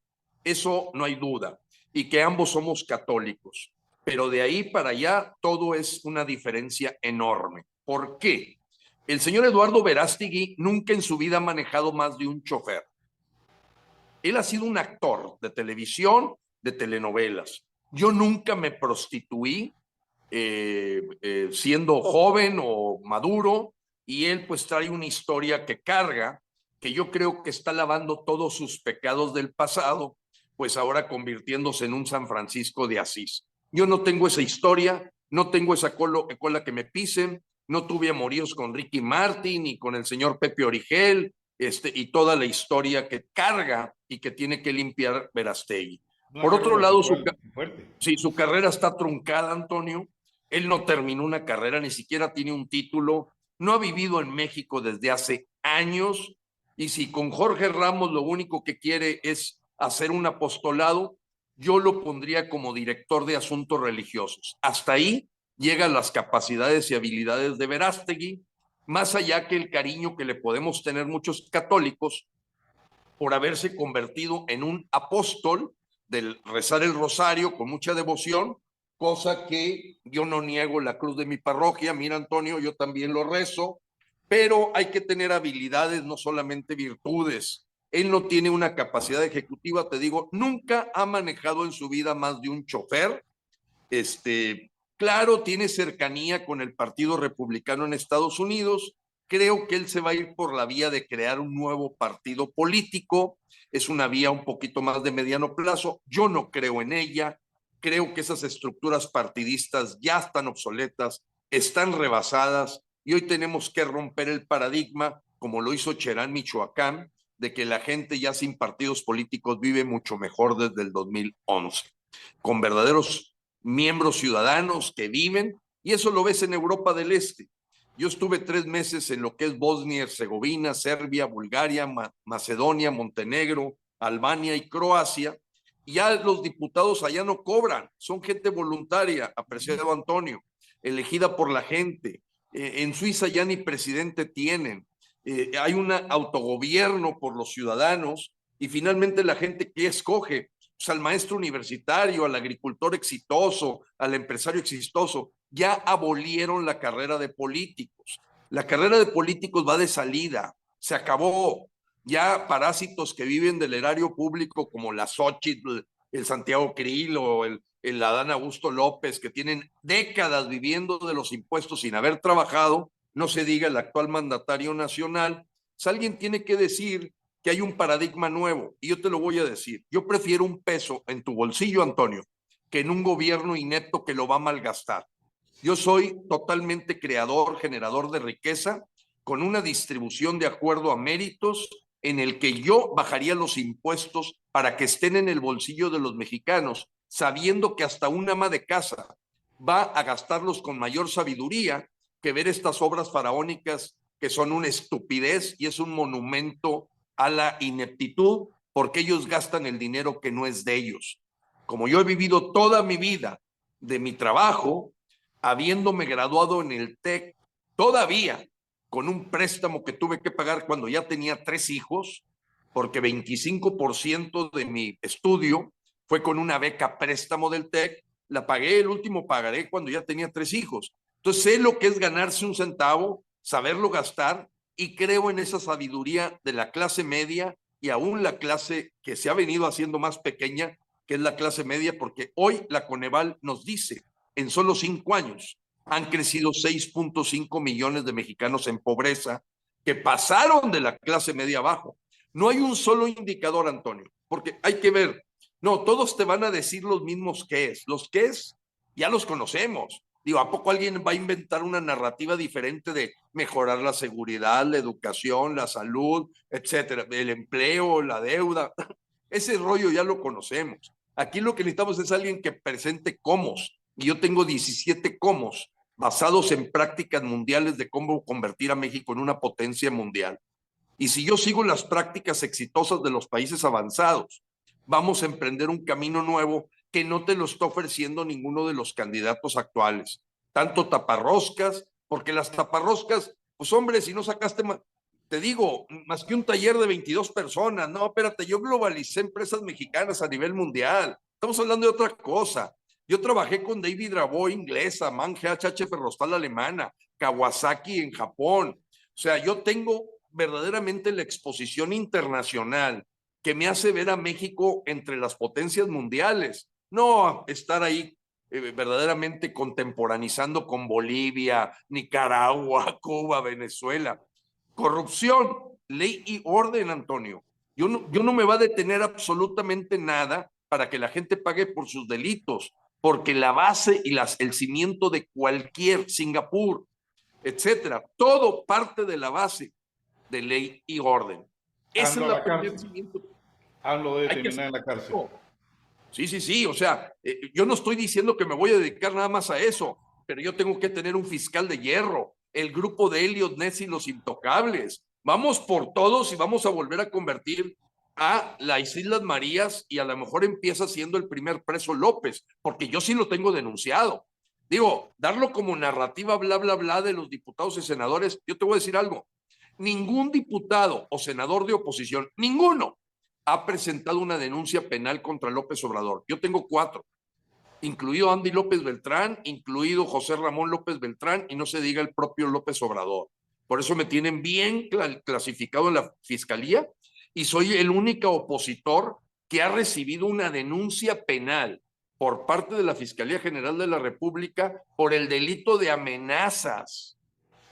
Eso no hay duda. Y que ambos somos católicos. Pero de ahí para allá todo es una diferencia enorme. ¿Por qué? El señor Eduardo Verástegui nunca en su vida ha manejado más de un chofer. Él ha sido un actor de televisión, de telenovelas. Yo nunca me prostituí siendo joven o maduro, y él pues trae una historia que carga, que yo creo que está lavando todos sus pecados del pasado, pues ahora convirtiéndose en un San Francisco de Asís. Yo no tengo esa historia, no tengo esa cola que me pisen, no tuve amoríos con Ricky Martin y con el señor Pepe Origel, y toda la historia que carga y que tiene que limpiar Verástegui. Una Por carga otro lado, residual fuerte. si su carrera está truncada, Antonio, él no terminó una carrera, ni siquiera tiene un título, no ha vivido en México desde hace años, y si con Jorge Ramos lo único que quiere es hacer un apostolado, yo lo pondría como director de asuntos religiosos. Hasta ahí llegan las capacidades y habilidades de Verástegui. más allá que el cariño que le podemos tener muchos católicos por haberse convertido en un apóstol del rezar el rosario con mucha devoción, cosa que yo no niego la cruz de mi parroquia. Mira, Antonio, yo también lo rezo, pero hay que tener habilidades, no solamente virtudes. Él no tiene una capacidad ejecutiva, te digo, nunca ha manejado en su vida más de un chofer. Claro, tiene cercanía con el Partido Republicano en Estados Unidos. Creo que él se va a ir por la vía de crear un nuevo partido político. Es una vía un poquito más de mediano plazo. Yo no creo en ella. Creo que esas estructuras partidistas ya están obsoletas, están rebasadas y hoy tenemos que romper el paradigma, como lo hizo Cherán, Michoacán, de que la gente ya sin partidos políticos vive mucho mejor desde el 2011, con verdaderos miembros ciudadanos que viven, y eso lo ves en Europa del Este. Yo estuve 3 meses en lo que es Bosnia y Herzegovina, Serbia, Bulgaria, Macedonia, Montenegro, Albania y Croacia, y ya los diputados allá no cobran, son gente voluntaria, apreciado Antonio, elegida por la gente. En Suiza ya ni presidente tienen. Hay un autogobierno por los ciudadanos y finalmente la gente que escoge pues, al maestro universitario, al agricultor exitoso, al empresario exitoso. Ya abolieron la carrera de políticos. La carrera de políticos va de salida, se acabó. Ya parásitos que viven del erario público como la Xochitl, el Santiago Krill o el Adán Augusto López, que tienen décadas viviendo de los impuestos sin haber trabajado, no se diga el actual mandatario nacional, pues alguien tiene que decir que hay un paradigma nuevo, y yo te lo voy a decir. Yo prefiero un peso en tu bolsillo, Antonio, que en un gobierno inepto que lo va a malgastar. Yo soy totalmente creador, generador de riqueza, con una distribución de acuerdo a méritos, en el que yo bajaría los impuestos para que estén en el bolsillo de los mexicanos, sabiendo que hasta un ama de casa va a gastarlos con mayor sabiduría que ver estas obras faraónicas que son una estupidez y es un monumento a la ineptitud, porque ellos gastan el dinero que no es de ellos. Como yo he vivido toda mi vida de mi trabajo, habiéndome graduado en el TEC, todavía con un préstamo que tuve que pagar cuando ya tenía 3 hijos, porque 25% de mi estudio fue con una beca préstamo del TEC, la pagué, el último pagaré cuando ya tenía 3 hijos. Entonces sé lo que es ganarse un centavo, saberlo gastar, y creo en esa sabiduría de la clase media y aún la clase que se ha venido haciendo más pequeña, que es la clase media, porque hoy la Coneval nos dice, en solo 5 años han crecido 6.5 millones de mexicanos en pobreza que pasaron de la clase media abajo. No hay un solo indicador, Antonio, porque hay que ver, no, todos te van a decir los mismos que es. Los que es, ya los conocemos. Digo, ¿a poco alguien va a inventar una narrativa diferente de mejorar la seguridad, la educación, la salud, etcétera, el empleo, la deuda? Ese rollo ya lo conocemos. Aquí lo que necesitamos es alguien que presente cómo. Y yo tengo 17 cómo basados en prácticas mundiales de cómo convertir a México en una potencia mundial. Y si yo sigo las prácticas exitosas de los países avanzados, vamos a emprender un camino nuevo que no te lo está ofreciendo ninguno de los candidatos actuales. Tanto taparroscas, porque las taparroscas, pues hombre, si no sacaste, te digo, más que un taller de 22 personas, no, espérate, yo globalicé empresas mexicanas a nivel mundial. Estamos hablando de otra cosa. Yo trabajé con David Rabo inglesa, MAN GHH Ferrostal alemana, Kawasaki en Japón. O sea, yo tengo verdaderamente la exposición internacional que me hace ver a México entre las potencias mundiales, no estar ahí verdaderamente contemporanizando con Bolivia, Nicaragua, Cuba, Venezuela. Corrupción, ley y orden, Antonio. Yo no me va a detener absolutamente nada para que la gente pague por sus delitos, porque la base y el cimiento de cualquier Singapur, etcétera, todo parte de la base de ley y orden. Esa AMLO es a la la cárcel. primera cimiento. AMLO debe Hay que terminar en la cárcel. Sí, sí, sí, o sea, yo no estoy diciendo que me voy a dedicar nada más a eso, pero yo tengo que tener un fiscal de hierro, el grupo de Elliot Ness y los intocables. Vamos por todos y vamos a volver a convertir a las Islas Marías y a lo mejor empieza siendo el primer preso López, porque yo sí lo tengo denunciado. Digo, darlo como narrativa, bla, bla, bla, de los diputados y senadores. Yo te voy a decir algo. Ningún diputado o senador de oposición, ninguno, ha presentado una denuncia penal contra López Obrador. Yo tengo 4, incluido Andy López Beltrán, incluido José Ramón López Beltrán, y no se diga el propio López Obrador. Por eso me tienen bien clasificado en la fiscalía y soy el único opositor que ha recibido una denuncia penal por parte de la Fiscalía General de la República por el delito de amenazas.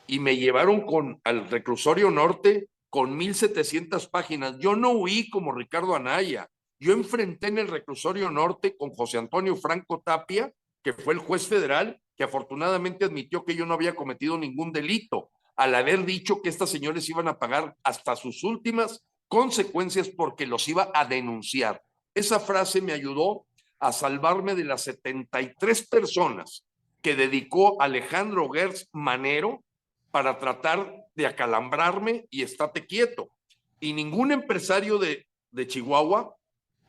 Y me llevaron al reclusorio norte con 1,700 páginas. Yo no huí como Ricardo Anaya. Yo enfrenté en el reclusorio norte con José Antonio Franco Tapia, que fue el juez federal, que afortunadamente admitió que yo no había cometido ningún delito, al haber dicho que estas señores iban a pagar hasta sus últimas consecuencias porque los iba a denunciar. Esa frase me ayudó a salvarme de las 73 personas que dedicó Alejandro Gertz Manero para tratar de acalambrarme y estate quieto. Y ningún empresario de Chihuahua,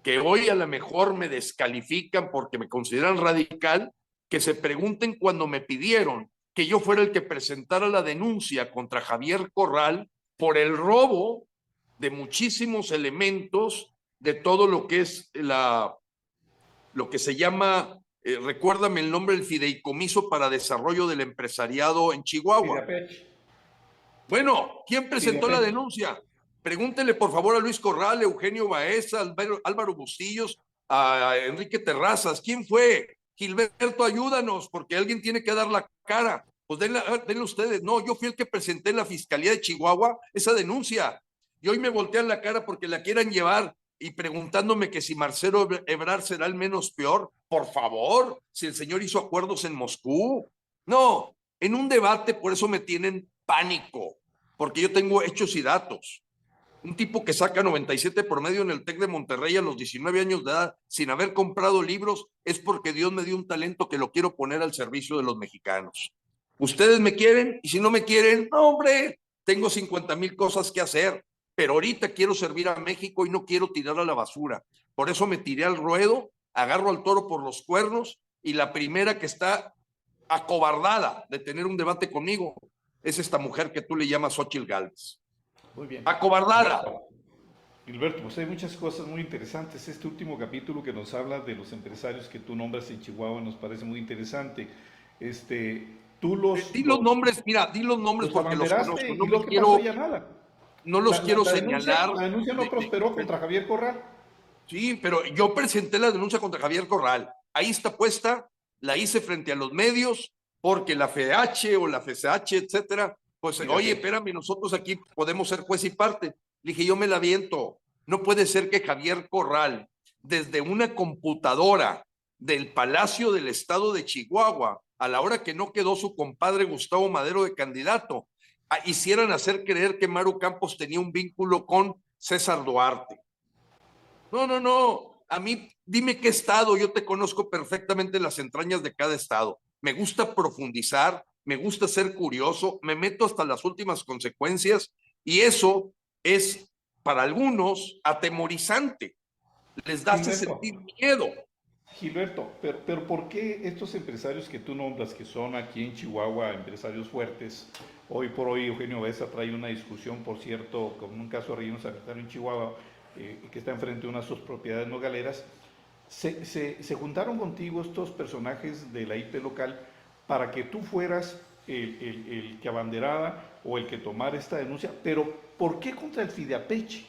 que hoy a lo mejor me descalifican porque me consideran radical, que se pregunten cuando me pidieron que yo fuera el que presentara la denuncia contra Javier Corral por el robo de muchísimos elementos de todo lo que es lo que se llama, recuérdame el nombre, el Fideicomiso para Desarrollo del Empresariado en Chihuahua. Fidapech. Bueno, ¿quién presentó la denuncia? Pregúntele por favor a Luis Corral, Eugenio Baeza, Álvaro Bustillos, a Enrique Terrazas. ¿Quién fue? Gilberto, ayúdanos, porque alguien tiene que dar la cara. Pues denle ustedes. No, yo fui el que presenté en la Fiscalía de Chihuahua esa denuncia. Y hoy me voltean la cara porque la quieran llevar y preguntándome que si Marcelo Ebrard será el menos peor. Por favor, si el señor hizo acuerdos en Moscú. No, en un debate, por eso me tienen pánico, porque yo tengo hechos y datos. Un tipo que saca 97 promedio en el TEC de Monterrey a los 19 años de edad sin haber comprado libros es porque Dios me dio un talento que lo quiero poner al servicio de los mexicanos. Ustedes me quieren y si no me quieren, no, hombre, tengo 50,000 cosas que hacer, pero ahorita quiero servir a México y no quiero tirar a la basura. Por eso me tiré al ruedo, agarro al toro por los cuernos y la primera que está acobardada de tener un debate conmigo es esta mujer que tú le llamas Xóchitl Gálvez. Muy bien. Acobardada. Gilberto, pues hay muchas cosas muy interesantes. Este último capítulo que nos habla de los empresarios que tú nombras en Chihuahua nos parece muy interesante. Tú Di los nombres, mira, di los nombres porque los conozco. No los que pasó ya nada. No los quiero señalar. La denuncia no prosperó contra Javier Corral. Sí, pero yo presenté la denuncia contra Javier Corral. Ahí está puesta, la hice frente a los medios, porque la FEH o la FSH, etcétera, pues, oye, espérame, nosotros aquí podemos ser juez y parte. Le dije, yo me la aviento. No puede ser que Javier Corral, desde una computadora del Palacio del Estado de Chihuahua, a la hora que no quedó su compadre Gustavo Madero de candidato, hicieran hacer creer que Maru Campos tenía un vínculo con César Duarte. No, no, no. A mí, dime qué estado. Yo te conozco perfectamente las entrañas de cada estado. Me gusta profundizar, me gusta ser curioso, me meto hasta las últimas consecuencias y eso es para algunos atemorizante. Les hace sentir miedo. Gilberto, pero ¿por qué estos empresarios que tú nombras, que son aquí en Chihuahua empresarios fuertes, hoy por hoy Eugenio Baeza trae una discusión, por cierto, con un caso de relleno sanitario en Chihuahua, que está enfrente de una de sus propiedades nogaleras, se juntaron contigo estos personajes de la IP local para que tú fueras el que abanderara o el que tomara esta denuncia, pero ¿por qué contra el Fidapech?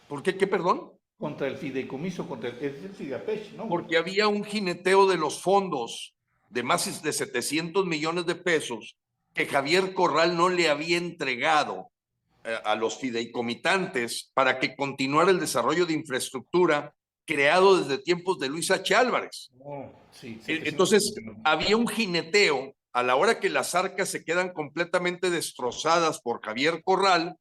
¿Por qué qué, perdón? Contra el fideicomiso, es el Fidapech, ¿no? Porque había un jineteo de los fondos de más de 700 millones de pesos que Javier Corral no le había entregado a los fideicomitantes para que continuara el desarrollo de infraestructura creado desde tiempos de Luis H. Álvarez. Oh, sí, entonces, había un jineteo a la hora que las arcas se quedan completamente destrozadas por Javier Corral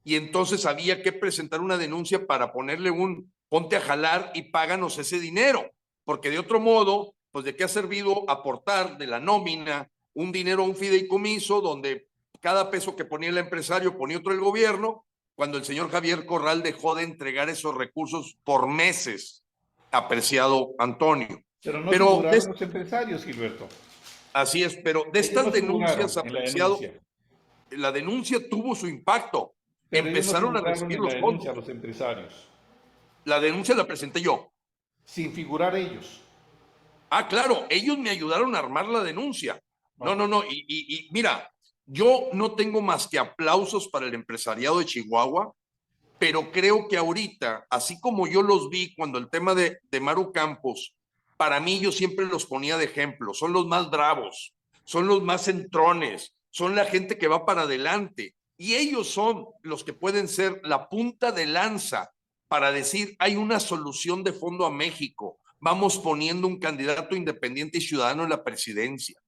y entonces había que presentar una denuncia para ponerle un ponte a jalar y páganos ese dinero, porque de otro modo, pues de qué ha servido aportar de la nómina un dinero a un fideicomiso donde cada peso que ponía el empresario ponía otro el gobierno, cuando el señor Javier Corral dejó de entregar esos recursos por meses, apreciado Antonio. Pero no figuraron los empresarios, Gilberto. Así es, pero de Ellos no estas figuraron denuncias, en la apreciado, denuncia, la denuncia tuvo su impacto. pero ellos no Empezaron a figuraron recibir en la los denuncia fondos. los empresarios, La denuncia la presenté yo. sin figurar ellos. Ah, claro, ellos me ayudaron a armar la denuncia. No, Ok. no, no. Y mira, yo no tengo más que aplausos para el empresariado de Chihuahua, pero creo que ahorita, así como yo los vi cuando el tema de Maru Campos, para mí yo siempre los ponía de ejemplo, son los más bravos, son los más entrones, son la gente que va para adelante y ellos son los que pueden ser la punta de lanza para decir hay una solución de fondo a México, vamos poniendo un candidato independiente y ciudadano en la presidencia.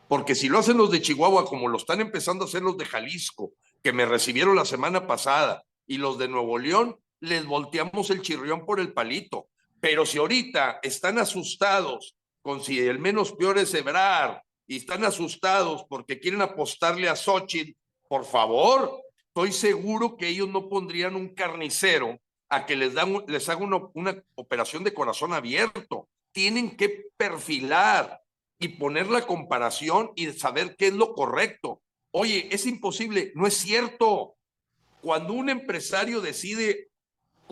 Porque si lo hacen los de Chihuahua, como lo están empezando a hacer los de Jalisco, que me recibieron la semana pasada, y los de Nuevo León, les volteamos el chirrión por el palito. Pero si ahorita están asustados con si el menos peor es Ebrard, y están asustados porque quieren apostarle a Xochitl, por favor, estoy seguro que ellos no pondrían un carnicero a que les haga una operación de corazón abierto. Tienen que perfilar y poner la comparación y saber qué es lo correcto. Oye, es imposible, no es cierto. Cuando un empresario decide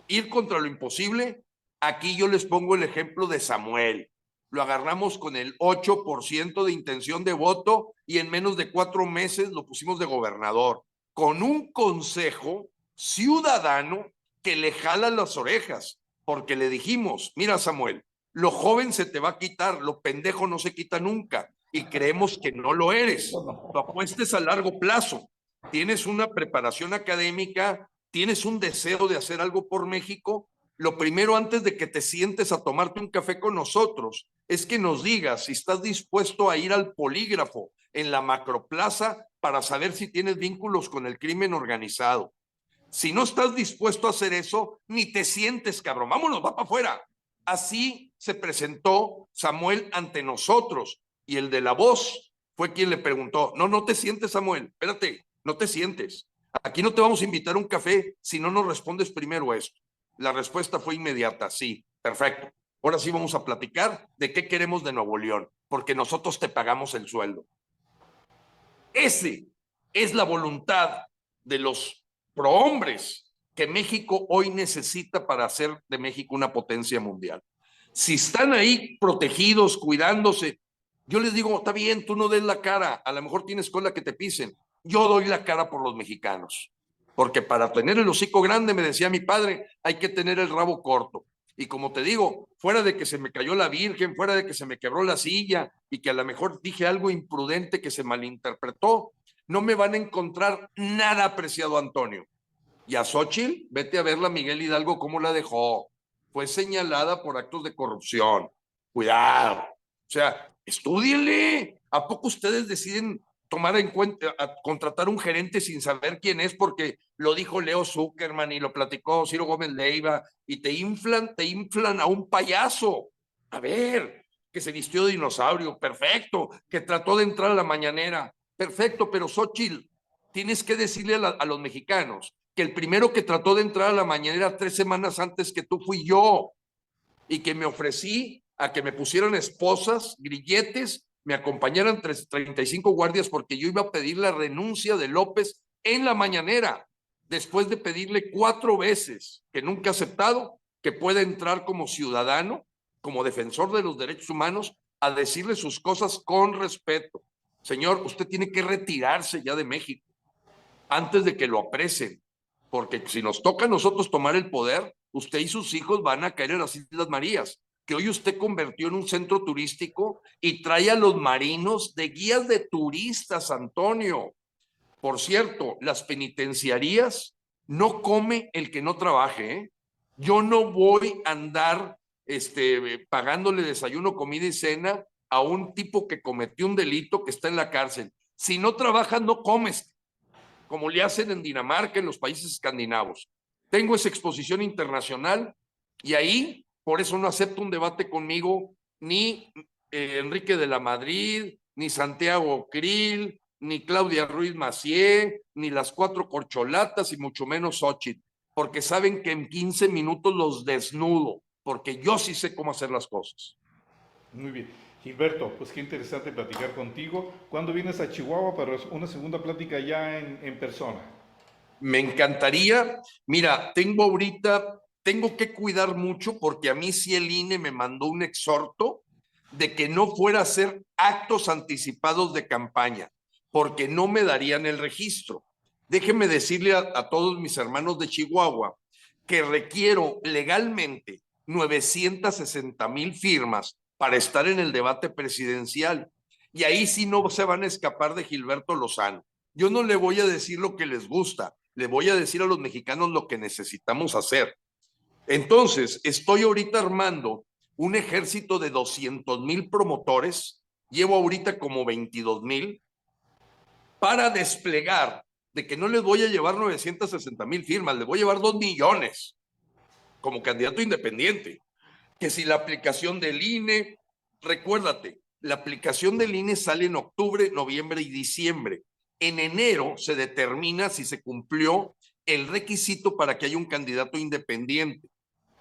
ir contra lo imposible, aquí yo les pongo el ejemplo de Samuel. Lo agarramos con el 8% de intención de voto y en menos de 4 meses lo pusimos de gobernador, con un consejo ciudadano que le jala las orejas, porque le dijimos, mira Samuel, lo joven se te va a quitar, lo pendejo no se quita nunca, y creemos que no lo Eso eres. Tu no. apuesta es a largo plazo, tienes una preparación académica, tienes un deseo de hacer algo por México. Lo primero antes de que te sientes a tomarte un café con nosotros es que nos digas si estás dispuesto a ir al polígrafo en la macroplaza para saber si tienes vínculos con el crimen organizado. Si no estás dispuesto a hacer eso, ni te sientes, cabrón. Vámonos, va para afuera. Así se presentó Samuel ante nosotros y el de la voz fue quien le preguntó, no, no te sientes, Samuel, espérate, no te sientes. Aquí no te vamos a invitar a un café si no nos respondes primero esto. La respuesta fue inmediata, sí, perfecto. Ahora sí vamos a platicar de qué queremos de Nuevo León, porque nosotros te pagamos el sueldo. Ese es la voluntad de los prohombres que México hoy necesita para hacer de México una potencia mundial. Si están ahí protegidos, cuidándose, yo les digo, está bien, tú no des la cara, a lo mejor tienes cola que te pisen. Yo doy la cara por los mexicanos, porque para tener el hocico grande, me decía mi padre, hay que tener el rabo corto. Y como te digo, fuera de que se me cayó la Virgen, fuera de que se me quebró la silla y que a lo mejor dije algo imprudente que se malinterpretó, no me van a encontrar nada, apreciado Antonio. Y a Xochitl, vete a verla, Miguel Hidalgo, cómo la dejó. Fue señalada por actos de corrupción. Cuidado. O sea, estúdienle. ¿A poco ustedes deciden tomar en cuenta, a contratar un gerente sin saber quién es porque lo dijo Leo Zuckerman y lo platicó Ciro Gómez Leiva y te inflan a un payaso? A ver, que se vistió de dinosaurio, perfecto, que trató de entrar a la mañanera, perfecto, pero Xochitl, tienes que decirle a los mexicanos que el primero que trató de entrar a la mañanera 3 semanas antes que tú fui yo y que me ofrecí a que me pusieran esposas, grilletes, me acompañaran 35 guardias porque yo iba a pedir la renuncia de López en la mañanera, después de pedirle 4 veces, que nunca ha aceptado, que pueda entrar como ciudadano, como defensor de los derechos humanos, a decirle sus cosas con respeto. Señor, usted tiene que retirarse ya de México antes de que lo apresen, porque si nos toca a nosotros tomar el poder, usted y sus hijos van a caer en las Islas Marías, que hoy usted convirtió en un centro turístico y trae a los marinos de guías de turistas, Antonio. Por cierto, las penitenciarías no come el que no trabaje, ¿eh? Yo no voy a andar pagándole desayuno, comida y cena a un tipo que cometió un delito que está en la cárcel. Si no trabajas, no comes, como le hacen en Dinamarca, en los países escandinavos. Tengo esa exposición internacional y ahí, por eso no acepto un debate conmigo ni Enrique de la Madrid, ni Santiago Krill, ni Claudia Ruiz Massieu, ni las 4 corcholatas y mucho menos Xochitl, porque saben que en 15 minutos los desnudo, porque yo sí sé cómo hacer las cosas. Muy bien. Gilberto, pues qué interesante platicar contigo. ¿Cuándo vienes a Chihuahua para una segunda plática ya en persona? Me encantaría, mira, tengo que cuidar mucho porque a mí sí el INE me mandó un exhorto de que no fuera a hacer actos anticipados de campaña, porque no me darían el registro. Déjeme decirle a todos mis hermanos de Chihuahua que requiero legalmente 960,000 firmas para estar en el debate presidencial. Y ahí sí no se van a escapar de Gilberto Lozano. Yo no le voy a decir lo que les gusta, le voy a decir a los mexicanos lo que necesitamos hacer. Entonces, estoy ahorita armando un ejército de 200,000 promotores, llevo ahorita como 22,000, para desplegar, de que no les voy a llevar 960,000 firmas, les voy a llevar 2 millones como candidato independiente. Que si la aplicación del INE, recuérdate, la aplicación del INE sale en octubre, noviembre y diciembre. En enero se determina si se cumplió el requisito para que haya un candidato independiente.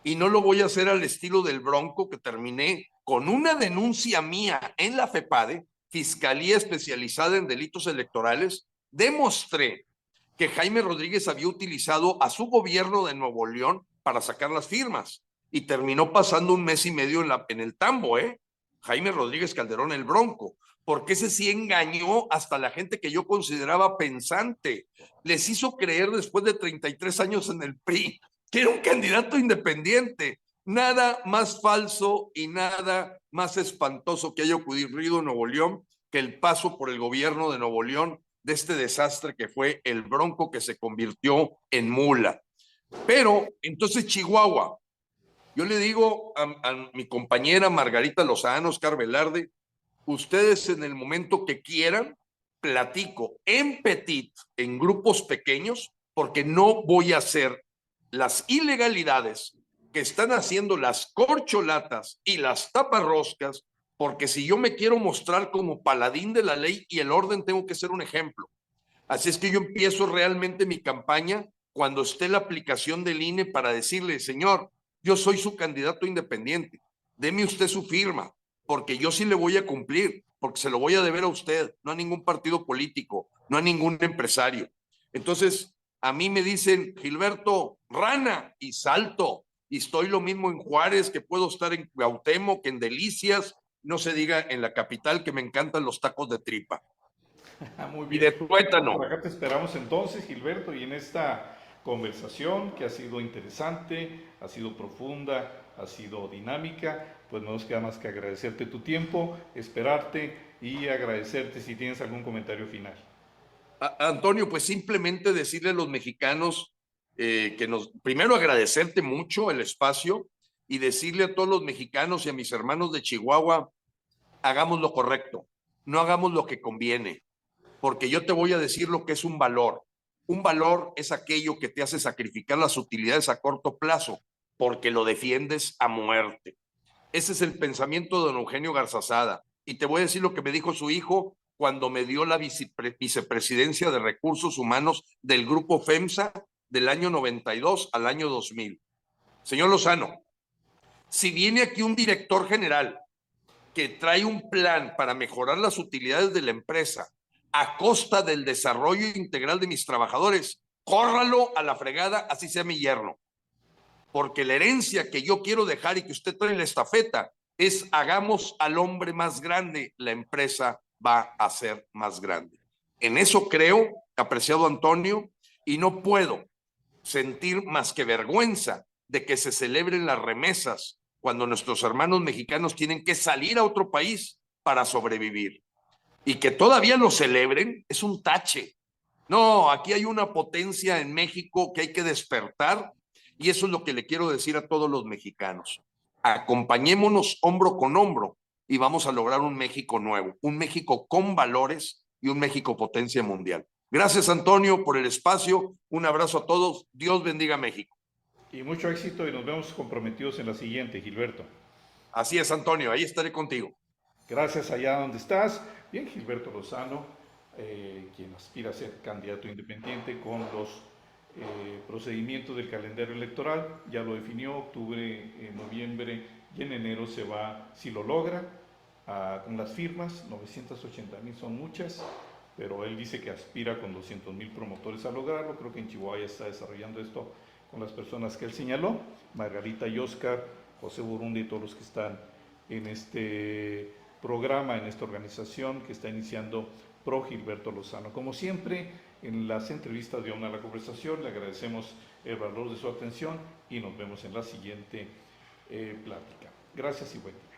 Y no lo voy a hacer al estilo del Bronco, que terminé con una denuncia mía en la FEPADE, Fiscalía Especializada en Delitos Electorales. Demostré que Jaime Rodríguez había utilizado a su gobierno de Nuevo León para sacar las firmas y terminó pasando un mes y medio en el tambo, Jaime Rodríguez Calderón, el Bronco, porque ese sí engañó hasta la gente que yo consideraba pensante. Les hizo creer después de 33 años en el PRI que era un candidato independiente. Nada más falso y nada más espantoso que haya ocurrido en Nuevo León que el paso por el gobierno de Nuevo León de este desastre que fue el Bronco, que se convirtió en mula. Pero entonces Chihuahua, yo le digo a mi compañera Margarita Lozano, Oscar Velarde, ustedes en el momento que quieran, platico en petit, en grupos pequeños, porque no voy a hacer las ilegalidades que están haciendo las corcholatas y las taparroscas, porque si yo me quiero mostrar como paladín de la ley y el orden, tengo que ser un ejemplo. Así es que yo empiezo realmente mi campaña cuando esté la aplicación del INE para decirle, señor, yo soy su candidato independiente, deme usted su firma, porque yo sí le voy a cumplir, porque se lo voy a deber a usted, no a ningún partido político, no a ningún empresario. Entonces, a mí me dicen, Gilberto, rana, y salto, y estoy lo mismo en Juárez, que puedo estar en Cuauhtémoc, que en Delicias, no se diga en la capital, que me encantan los tacos de tripa Muy y bien. de Bueno, por tuétano. acá te esperamos entonces, Gilberto, y en esta conversación que ha sido interesante, ha sido profunda, ha sido dinámica, pues no nos queda más que agradecerte tu tiempo, esperarte y agradecerte si tienes algún comentario final. Antonio, pues simplemente decirle a los mexicanos primero agradecerte mucho el espacio y decirle a todos los mexicanos y a mis hermanos de Chihuahua, hagamos lo correcto, no hagamos lo que conviene, porque yo te voy a decir lo que es un valor. Un valor es aquello que te hace sacrificar las utilidades a corto plazo, porque lo defiendes a muerte. Ese es el pensamiento de don Eugenio Garzazada. Y te voy a decir lo que me dijo su hijo cuando me dio la vicepresidencia de Recursos Humanos del grupo FEMSA del año 92 al año 2000. Señor Lozano, si viene aquí un director general que trae un plan para mejorar las utilidades de la empresa a costa del desarrollo integral de mis trabajadores, córralo a la fregada, así sea mi yerno, porque la herencia que yo quiero dejar y que usted trae en la estafeta es hagamos al hombre más grande, la empresa va a ser más grande. En eso creo, apreciado Antonio, y no puedo sentir más que vergüenza de que se celebren las remesas cuando nuestros hermanos mexicanos tienen que salir a otro país para sobrevivir. Y que todavía lo celebren es un tache. No, aquí hay una potencia en México que hay que despertar y eso es lo que le quiero decir a todos los mexicanos. Acompañémonos hombro con hombro y vamos a lograr un México nuevo, un México con valores y un México potencia mundial. Gracias, Antonio, por el espacio. Un abrazo a todos. Dios bendiga a México. Y mucho éxito y nos vemos comprometidos en la siguiente, Gilberto. Así es, Antonio. Ahí estaré contigo. Gracias allá donde estás. Bien, Gilberto Lozano, quien aspira a ser candidato independiente con los procedimientos del calendario electoral. Ya lo definió, octubre, noviembre y en enero se va, si lo logra, con las firmas. 980,000 son muchas, pero él dice que aspira con 200,000 promotores a lograrlo. Creo que en Chihuahua ya está desarrollando esto con las personas que él señaló, Margarita y Oscar, José Burundi y todos los que están en este programa, en esta organización que está iniciando Pro Gilberto Lozano. Como siempre, en las entrevistas de Una la Conversación, le agradecemos el valor de su atención y nos vemos en la siguiente plática. Gracias y buen día.